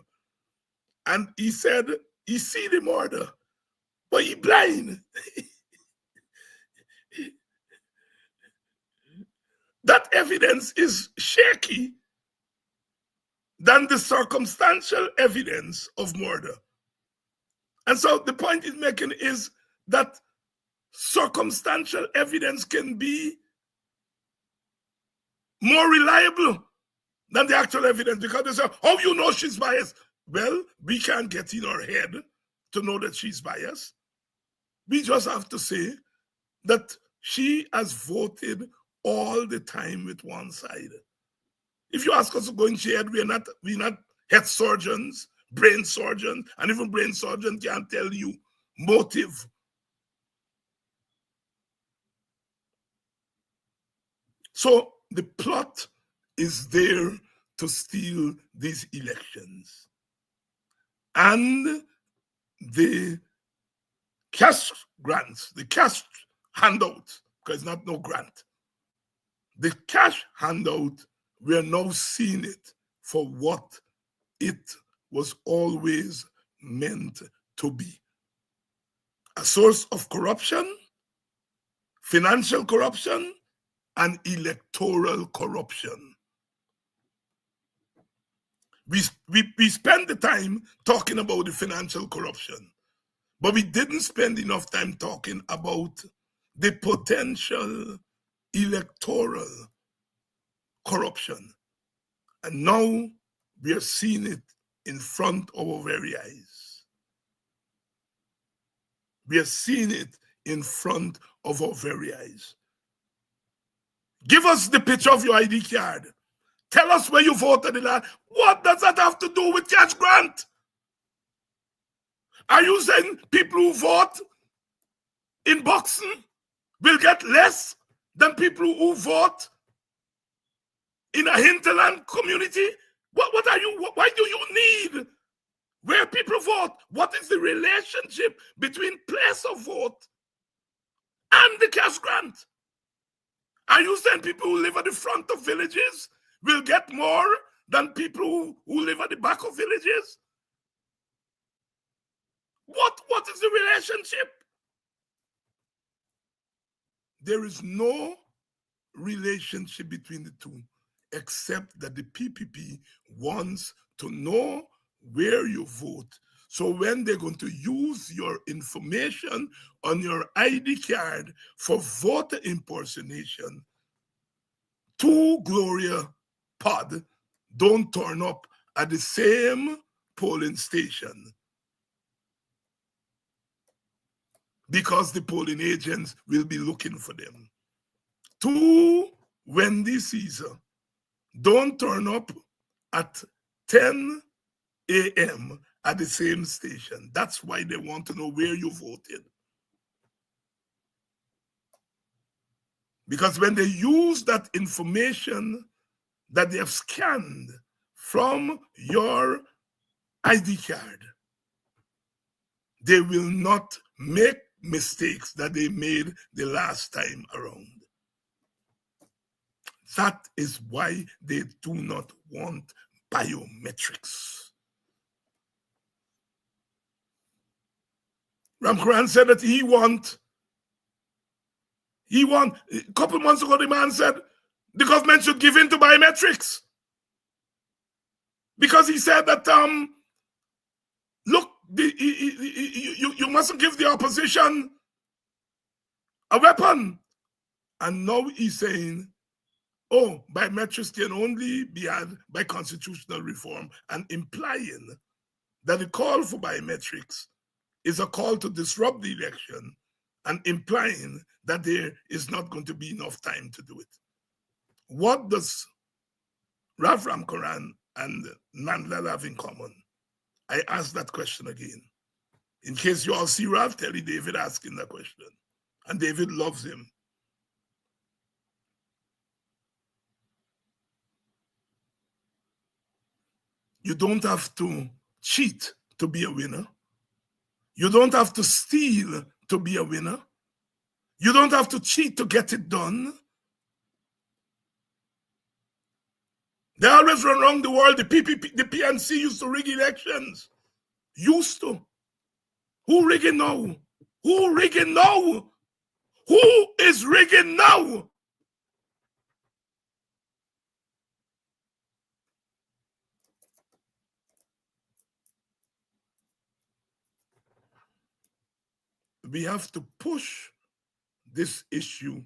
and he said he see the murder, but he blind. That evidence is shaky than the circumstantial evidence of murder. And so the point he's making is that circumstantial evidence can be more reliable than the actual evidence, because they say, how you know she's biased? Well, we can't get in our head to know that she's biased. We just have to say that she has voted all the time with one side. If you ask us to go in her head, we're not head surgeons, brain surgeons, and even brain surgeons can't tell you motive. So the plot is there to steal these elections. And the cash grants, the cash handout, because it's not no grant, the cash handout, we are now seeing it for what it was always meant to be. A source of corruption, financial corruption, and electoral corruption. We spend the time talking about the financial corruption, but we didn't spend enough time talking about the potential electoral corruption. And now we are seeing it in front of our very eyes. We are seeing it in front of our very eyes. Give us the picture of your ID card. Tell us where you voted in that. What does that have to do with cash grant? Are you saying people who vote in boxing will get less than people who vote in a hinterland community? What are you? Why do you need where people vote? What is the relationship between place of vote and the cash grant? Are you saying people who live at the front of villages will get more than people who live at the back of villages? What is the relationship? There is no relationship between the two, except that the PPP wants to know where you vote. So when they're going to use your information on your ID card for voter impersonation, two Gloria pod don't turn up at the same polling station because the polling agents will be looking for them. Two Wendy Caesar don't turn up at 10 a.m. at the same station. That's why they want to know where you voted. Because when they use that information that they have scanned from your ID card, they will not make mistakes that they made the last time around. That is why they do not want biometrics. Ramcharan said that he want, a couple months ago, the man said the government should give in to biometrics. Because he said that, look, you mustn't give the opposition a weapon. And now he's saying, oh, biometrics can only be had by constitutional reform, and implying that the call for biometrics is a call to disrupt the election, and implying that there is not going to be enough time to do it. What does Rav Ramcharan and Nandlal have in common? I ask that question again. In case you all see Rav Telly David asking that question, and David loves him. You don't have to cheat to be a winner. You don't have to steal to be a winner. You don't have to cheat to get it done. They always run around the world. The PNC used to rig elections. Used to. Who rigging now? Who rigging now? Who is rigging now? We have to push this issue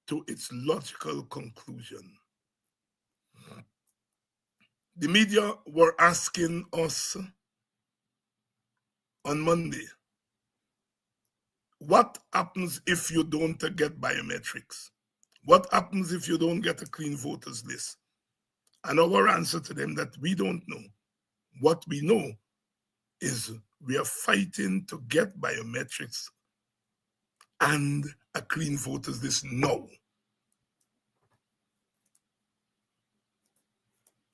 to its logical conclusion. The media were asking us on Monday, what happens if you don't get biometrics? What happens if you don't get a clean voters list? And our answer to them that we don't know. What we know is we are fighting to get biometrics and a clean voters list now.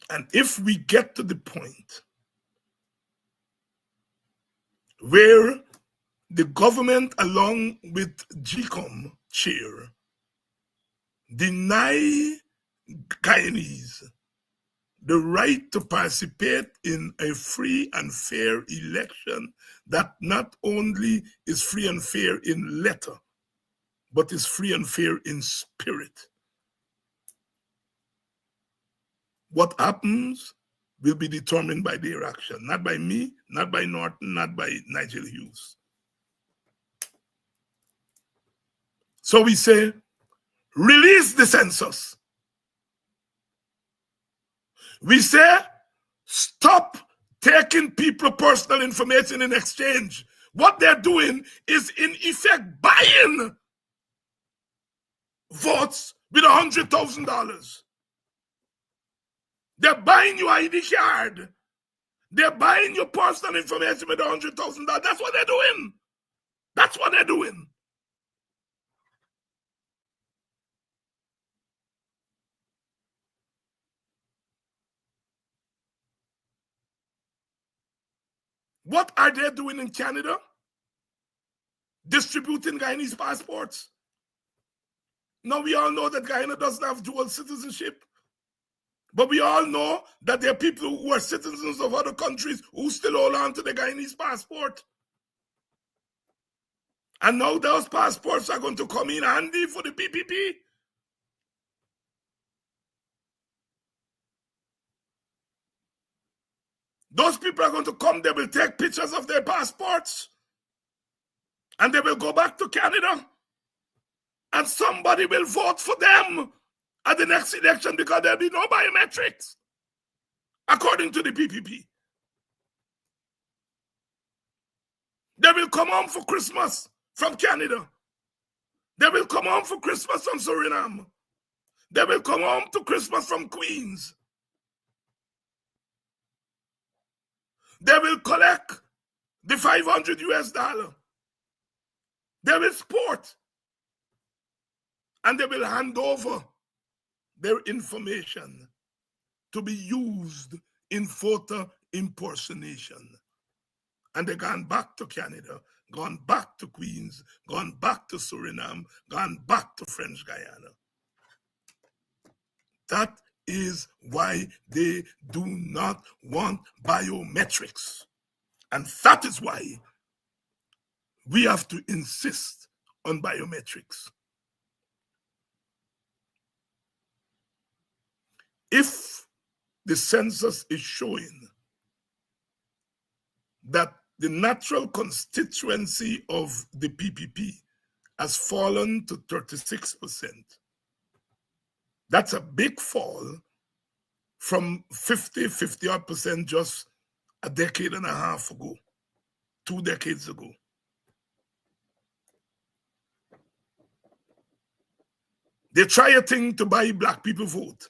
And if we get to the point where the government, along with GCOM chair, deny Guyanese the right to participate in a free and fair election that not only is free and fair in letter, but is free and fair in spirit. What happens will be determined by their action, not by me, not by Norton, not by Nigel Hughes. So we say, release the census. We say, stop taking people's personal information in exchange. What they're doing is, in effect, buying votes with $100,000. They're buying your ID card. They're buying your personal information with $100,000. That's what they're doing. That's what they're doing. What are they doing in Canada? Distributing Guyanese passports. Now we all know that Guyana doesn't have dual citizenship. But we all know that there are people who are citizens of other countries who still hold on to the Guyanese passport. And now those passports are going to come in handy for the PPP. Those people are going to come, they will take pictures of their passports, and they will go back to Canada, and somebody will vote for them at the next election because there'll be no biometrics, according to the PPP. They will come home for Christmas from Canada. They will come home for Christmas from Suriname. They will come home to Christmas from Queens. They will collect the $500. They will sport. And they will hand over their information to be used in voter impersonation. And they've gone back to Canada, gone back to Queens, gone back to Suriname, gone back to French Guiana. That is why they do not want biometrics. And that is why we have to insist on biometrics. If the census is showing that the natural constituency of the PPP has fallen to 36%, that's a big fall from 50-odd% just a decade and a half ago, 2 decades ago. They try a thing to buy black people vote.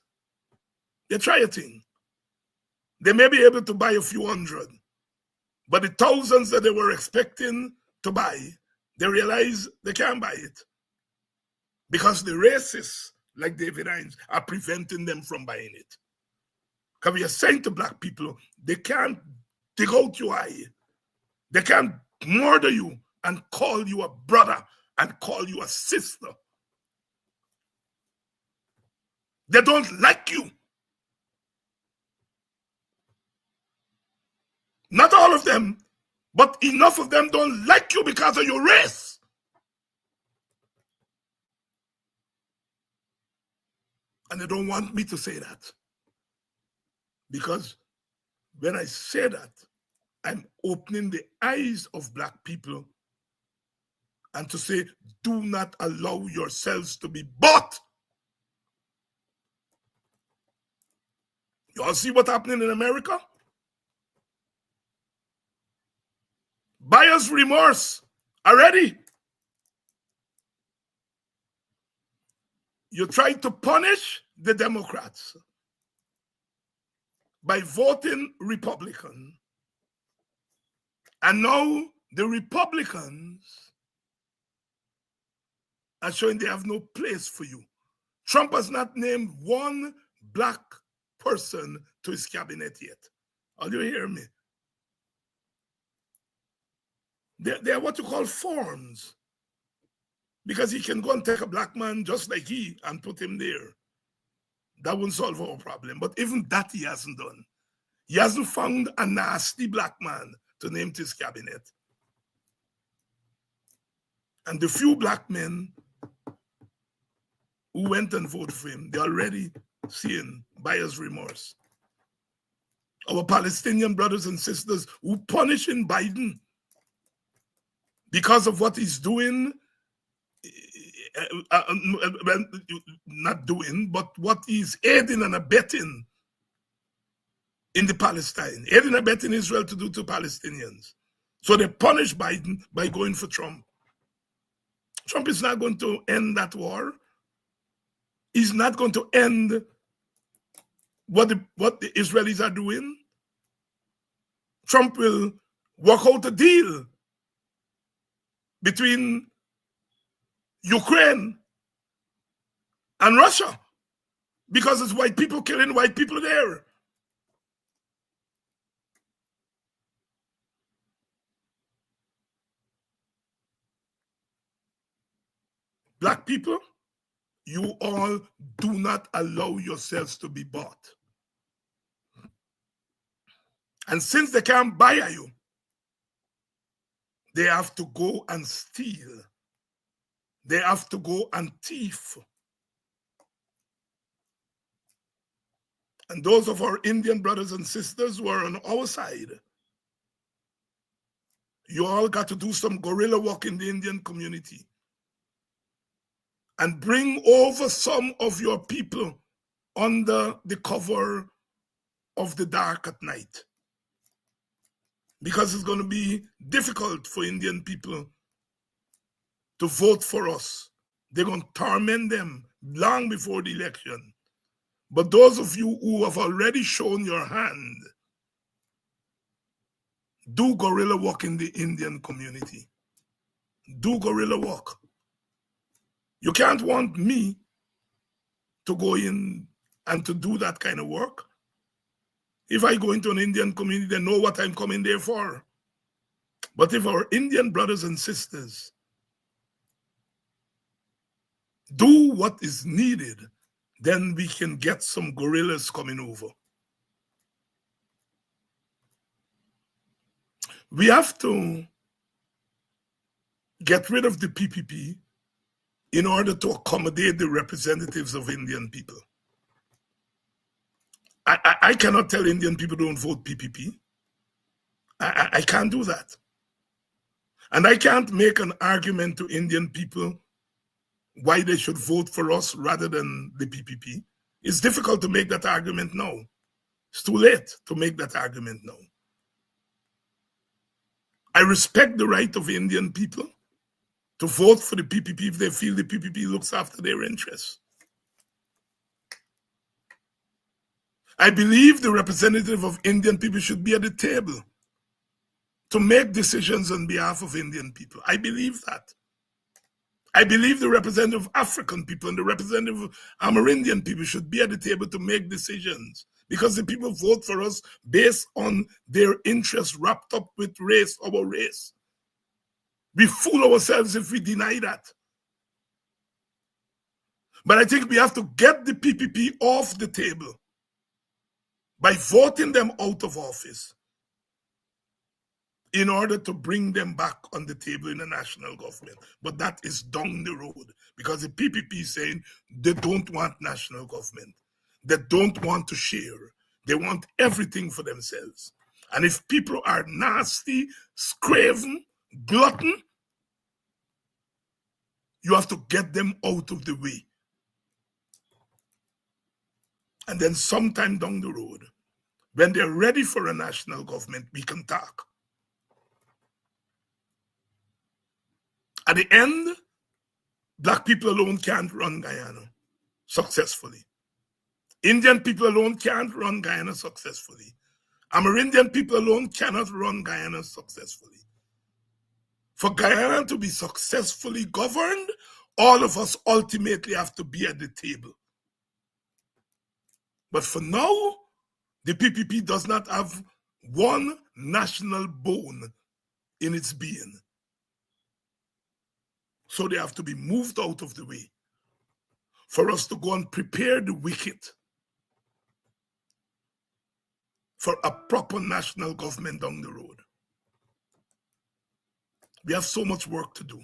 They try a thing. They may be able to buy a few hundred, but the thousands that they were expecting to buy, they realize they can't buy it because the racists like David Hines are preventing them from buying it. Because we are saying to black people, they can't dig out your eye. They can't murder you and call you a brother and call you a sister. They don't like you. Not all of them, but enough of them don't like you because of your race. And they don't want me to say that. Because when I say that, I'm opening the eyes of black people and to say, do not allow yourselves to be bought. You all see what's happening in America? Buyer's remorse already. You try to punish the Democrats by voting Republican. And now the Republicans are showing they have no place for you. Trump has not named one black person to his cabinet yet. Are you hear me? They're what you call forms. Because he can go and take a black man just like he and put him there. That won't solve our problem. But even that he hasn't done. He hasn't found a nasty black man to name to his cabinet. And the few black men who went and voted for him, they're already seeing buyer's remorse. Our Palestinian brothers and sisters who punishing Biden because of what he's doing, well, not doing, but what he's aiding and abetting in the Palestine, aiding and abetting Israel to do to Palestinians. So they punish Biden by going for Trump. Trump is not going to end that war. He's not going to end what the Israelis are doing. Trump will work out a deal between Ukraine and Russia because it's white people killing white people there. Black people, you all do not allow yourselves to be bought. And since they can't buy you, they have to go and steal. They have to go and thief. And those of our Indian brothers and sisters who are on our side, you all got to do some guerrilla work in the Indian community and bring over some of your people under the cover of the dark at night. Because it's going to be difficult for Indian people to vote for us. They're going to torment them long before the election. But those of you who have already shown your hand, do guerrilla work in the Indian community. Do guerrilla work. You can't want me to go in and to do that kind of work. If I go into an Indian community, they know what I'm coming there for. But if our Indian brothers and sisters do what is needed, then we can get some guerrillas coming over. We have to get rid of the PPP in order to accommodate the representatives of Indian people. I cannot tell Indian people don't vote PPP. I can't do that. And I can't make an argument to Indian people why they should vote for us rather than the PPP. It's difficult to make that argument now. It's too late to make that argument now. I respect the right of Indian people to vote for the PPP if they feel the PPP looks after their interests. I believe the representative of Indian people should be at the table to make decisions on behalf of Indian people. I believe that. I believe the representative of African people and the representative of Amerindian people should be at the table to make decisions, because the people vote for us based on their interests wrapped up with race, our race. We fool ourselves if we deny that. But I think we have to get the PPP off the table by voting them out of office in order to bring them back on the table in the national government. But that is down the road, because the PPP is saying they don't want national government. They don't want to share. They want everything for themselves. And if people are nasty, scraven, glutton, you have to get them out of the way. And then sometime down the road, when they're ready for a national government, we can talk. At the end, Black people alone can't run Guyana successfully. Indian people alone can't run Guyana successfully. Amerindian people alone cannot run Guyana successfully. For Guyana to be successfully governed, all of us ultimately have to be at the table. But for now, the PPP does not have one national bone in its being. So they have to be moved out of the way for us to go and prepare the wicket for a proper national government down the road. We have so much work to do.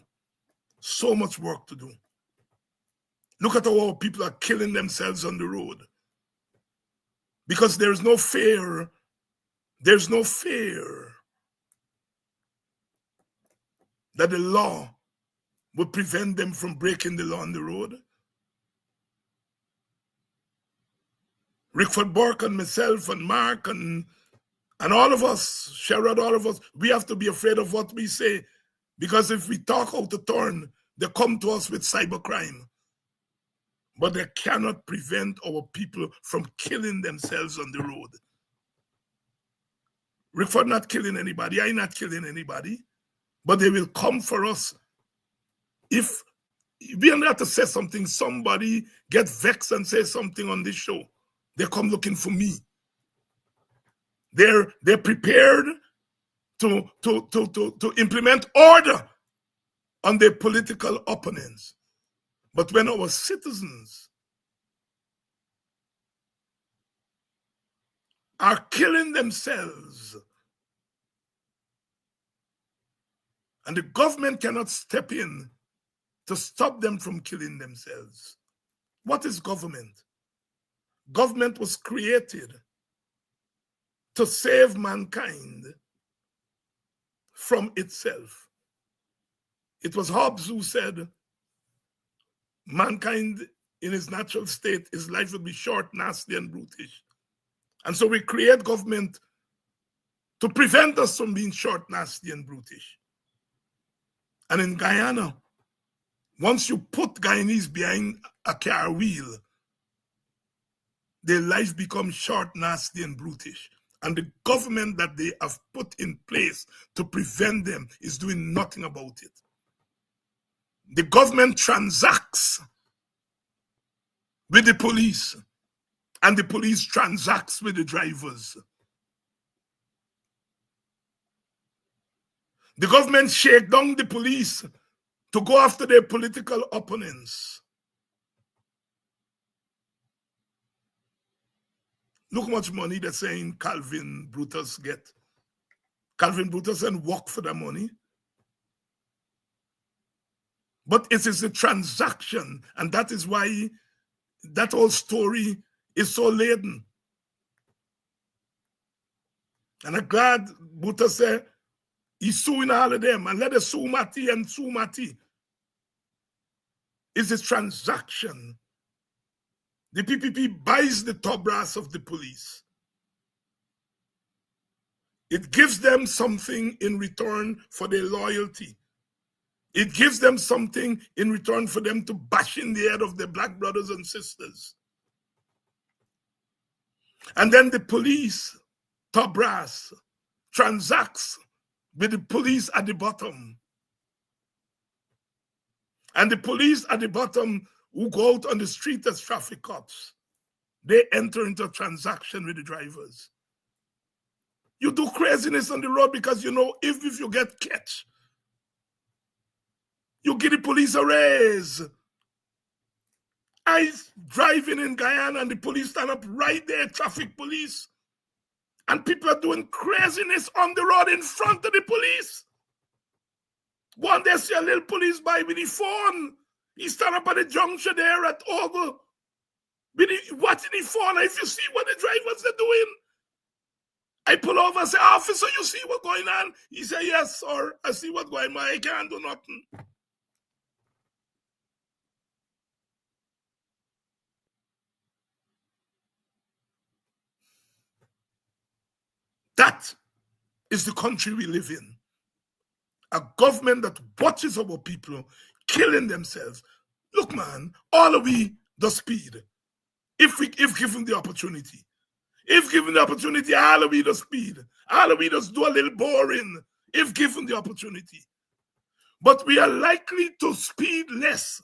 So much work to do. Look at how our people are killing themselves on the road. Because there's no fear. There's no fear that the law will prevent them from breaking the law on the road. Rickford Burke and myself and Mark and all of us, Sherrod, all of us, we have to be afraid of what we say. Because if we talk out the turn, they come to us with cybercrime. But they cannot prevent our people from killing themselves on the road. Rickford not killing anybody, I not killing anybody. But they will come for us. If we don't have to say something, somebody get vexed and say something on this show, they come looking for me. They're prepared to implement order on their political opponents. But when our citizens are killing themselves and the government cannot step in to stop them from killing themselves. What is government? Government was created to save mankind from itself. It was Hobbes who said, mankind in his natural state, his life would be short, nasty, and brutish. And so we create government to prevent us from being short, nasty, and brutish. And in Guyana, once you put Guyanese behind a car wheel, their life becomes short, nasty, and brutish. And the government that they have put in place to prevent them is doing nothing about it. The government transacts with the police, and the police transacts with the drivers. The government shake down the police to go after their political opponents. Look how much money they're saying Calvin Brutus get. Calvin Brutus and work for the money. But it is a transaction, and that is why that whole story is so laden. And I'm glad Brutus said he's suing all of them, and let us sue Mati and sue Mati. It's a transaction. The PPP buys the top brass of the police. It gives them something in return for their loyalty. It gives them something in return for them to bash in the head of their black brothers and sisters. And then the police, top brass, transacts with the police at the bottom. And the police at the bottom who go out on the street as traffic cops, they enter into a transaction with the drivers. You do craziness on the road because you know if you get catch, you give the police a raise. I driving in Guyana and the police stand up right there, traffic police. And people are doing craziness on the road in front of the police. One day see a little police by with the phone. He stand up at the junction there at Oval. Watching the phone. If you see what the drivers are doing. I pull over and say, officer, you see what's going on? He said, yes, sir. I see what's going on. I can't do nothing. That is the country we live in. A government that watches our people killing themselves. Look, man, all of we the speed. If given the opportunity. If given the opportunity, all of we the speed. All of we just do a little boring. If given the opportunity. But we are likely to speed less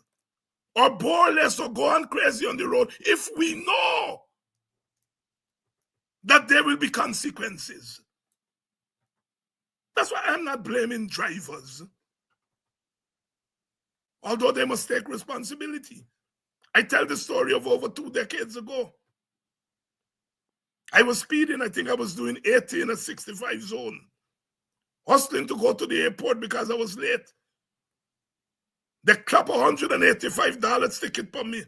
or bore less or go on crazy on the road if we know that there will be consequences. That's why I'm not blaming drivers. Although they must take responsibility. I tell the story of over 2 decades ago. I was speeding, I think I was doing 80 in a 65 zone. Hustling to go to the airport because I was late. They clap $185 ticket for me.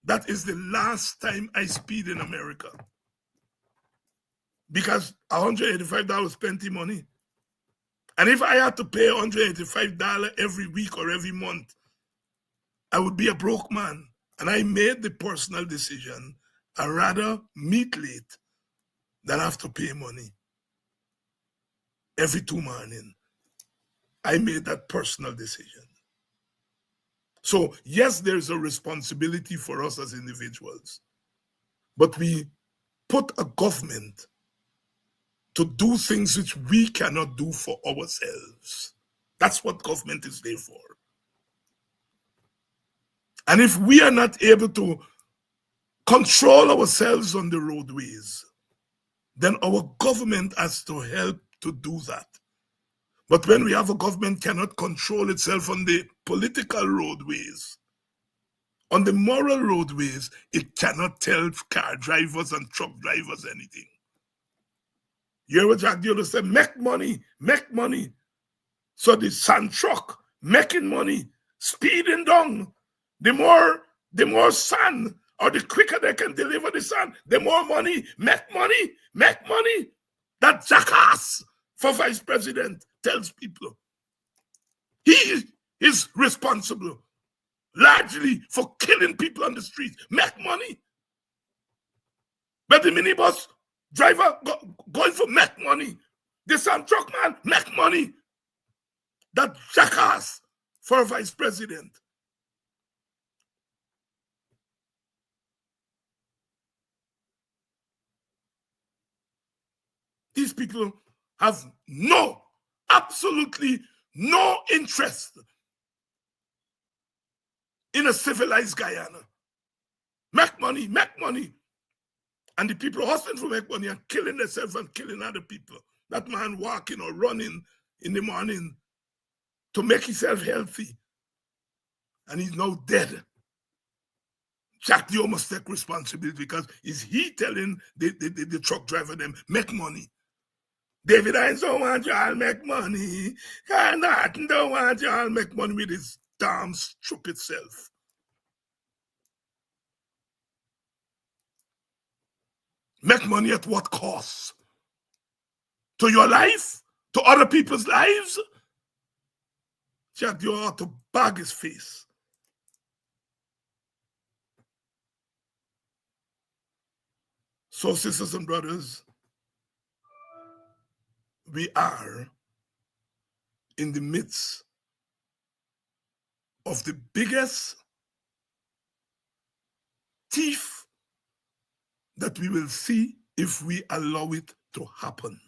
That is the last time I speed in America. Because $185 is plenty money. And if I had to pay $185 every week or every month, I would be a broke man. And I made the personal decision, I'd rather meet late than have to pay money every 2 mornings. I made that personal decision. So yes, there's a responsibility for us as individuals, but we put a government to do things which we cannot do for ourselves. That's what government is there for. And if we are not able to control ourselves on the roadways, then our government has to help to do that. But when we have a government cannot control itself on the political roadways, on the moral roadways, it cannot tell car drivers and truck drivers anything. You hear what Jack Dealer said? Make money, make money. So the sand truck making money, speeding down. The more sand, or the quicker they can deliver the sand, the more money, make money, make money. That jackass for vice president tells people he is responsible. largely for killing people on the street, make money. But the minibus driver going for make money. The Sam truck man make money. That jackass for a vice president. These people have absolutely no interest in a civilized Guyana. Make money, make money. And the people hustling for make money and killing themselves and killing other people. That man walking or running in the morning to make himself healthy. And he's now dead. Jack Dio must take responsibility because is he telling the truck driver them make money? David Hines don't want y'all make money. Carl Norton don't want y'all make money with his damn stupid self. Make money at what cost? To your life? To other people's lives? Jack Dio ought to bag his face. So, sisters and brothers, we are in the midst of the biggest thief that we will see if we allow it to happen.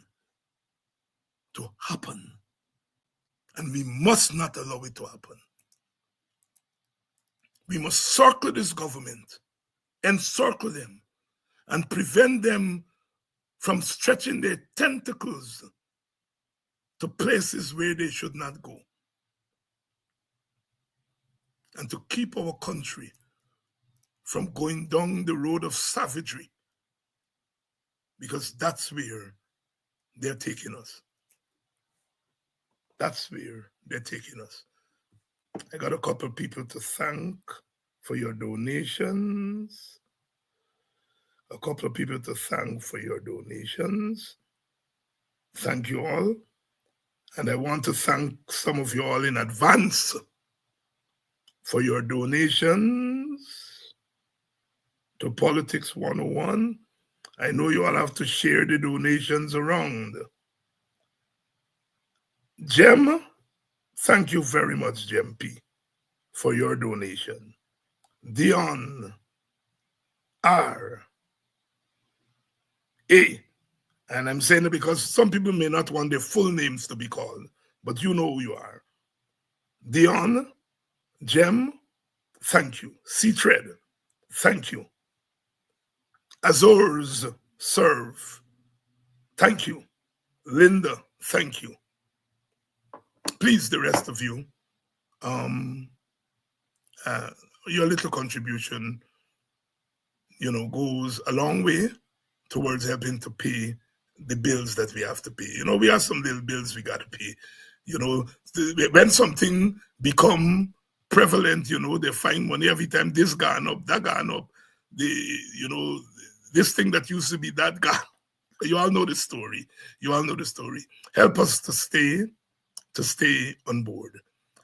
And we must not allow it to happen. We must circle this government, encircle them, and prevent them from stretching their tentacles to places where they should not go. And to keep our country from going down the road of savagery, because that's where they're taking us. That's where they're taking us. I got a couple of people to thank for your donations. Thank you all. And I want to thank some of you all in advance for your donations to Politics 101. I know you all have to share the donations around. Jem, thank you very much, Jem P, for your donation. Dion R. A. And I'm saying it because some people may not want their full names to be called, but you know who you are. Dion, Jem, thank you. C-Thread, thank you. Azores, serve, thank you. Linda, thank you. Please, the rest of you, your little contribution, goes a long way towards helping to pay the bills that we have to pay. We have some little bills we got to pay. When something become prevalent, they find money every time this gone up, that gone up. This thing that used to be that gone. You all know the story. Help us to stay on board.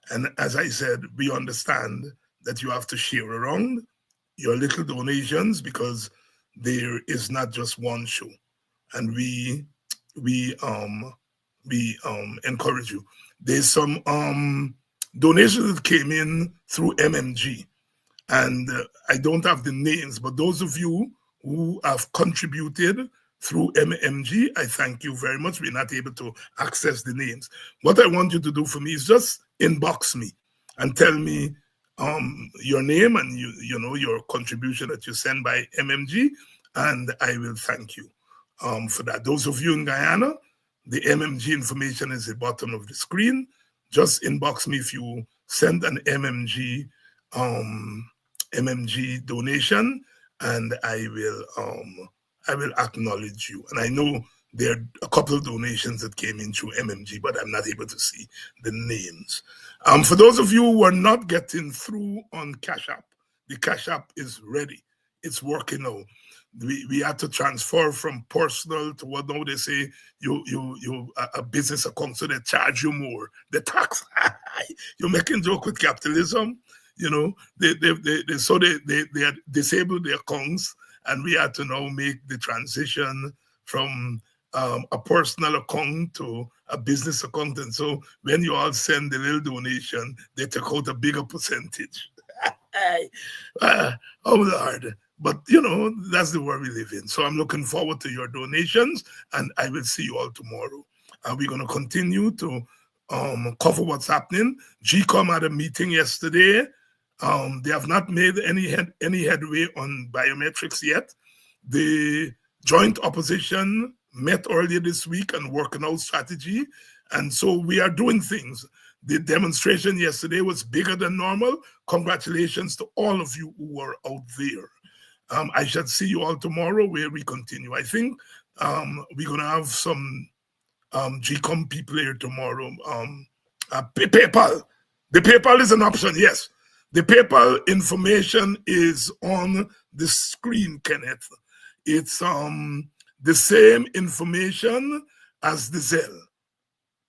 And as I said, we understand that you have to share around your little donations because there is not just one show. And we encourage you. There's some donations that came in through MMG. And I don't have the names, but those of you who have contributed through MMG, I thank you very much. We're not able to access the names. What I want you to do for me is just inbox me and tell me your name and your contribution that you send by MMG, and I will thank you for that. Those of you in Guyana, the MMG information is at the bottom of the screen. Just inbox me if you send an MMG donation, and I will acknowledge you. And I know there are a couple of donations that came in through MMG, but I'm not able to see the names. For those of you who are not getting through on Cash App, the Cash App is ready. It's working now. We had to transfer from personal to what now they say you a business account, so they charge you more. The tax, you're making joke with capitalism. you know, they had disabled their accounts, and we had to now make the transition from a personal account to a business account. And so when you all send a little donation, they take out a bigger percentage. uh, oh Lord. But you know, that's the world we live in. So I'm looking forward to your donations, and I will see you all tomorrow. We're going to continue to cover what's happening. GCOM had a meeting yesterday. They have not made any headway on biometrics yet. The joint opposition met earlier this week and working out strategy. And so we are doing things. The demonstration yesterday was bigger than normal. Congratulations to all of you who were out there. I shall see you all tomorrow where we continue. I think we're going to have some GCOM people here tomorrow. PayPal. The PayPal is an option, yes. The PayPal information is on the screen, Kenneth. It's the same information as the Zelle.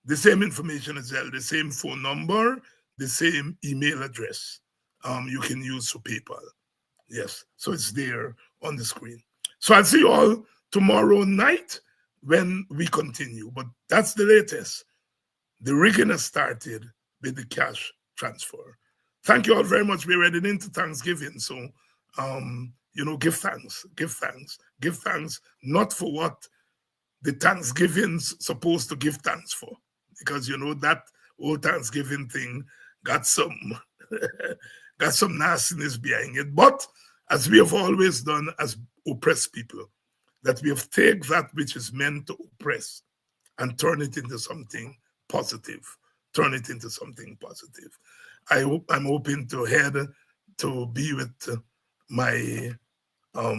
The same information as Zelle, the same phone number, the same email address you can use for PayPal. Yes, so it's there on the screen. So I'll see you all tomorrow night when we continue. But that's the latest. The rigging has started with the cash transfer. Thank you all very much. We're heading into Thanksgiving. So, you know, give thanks, give thanks, give thanks, not for what the Thanksgiving's supposed to give thanks for. Because, you know, that old Thanksgiving thing got some got some nastiness behind it. But as we have always done as oppressed people, that we have taken that which is meant to oppress and turn it into something positive. Turn it into something positive. I'm hoping to head to be with my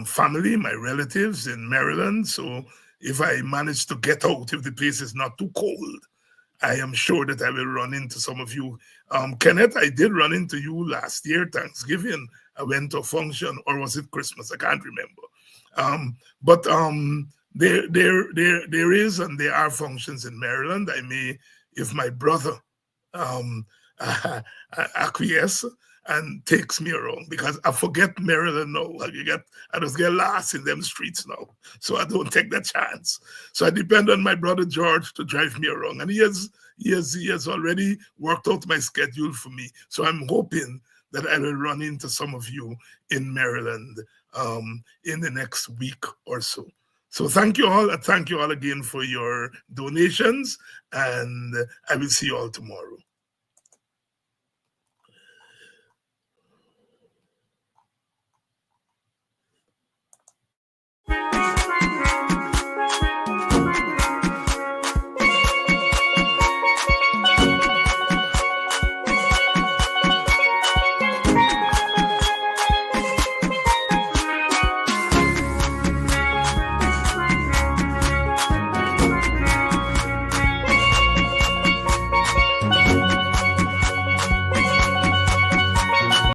family, my relatives in Maryland. So if I manage to get out, if the place is not too cold, I am sure that I will run into some of you. Kenneth, I did run into you last year, Thanksgiving. I went to a function, or was it Christmas? I can't remember. But there is and there are functions in Maryland. I may, if my brother acquiesce and takes me around, because I forget Maryland now. I just get lost in them streets now, so I don't take that chance. So I depend on my brother George to drive me around, and he has already worked out my schedule for me. So I'm hoping that I will run into some of you in Maryland in the next week or so. So thank you all, and thank you all again for your donations, and I will see you all tomorrow.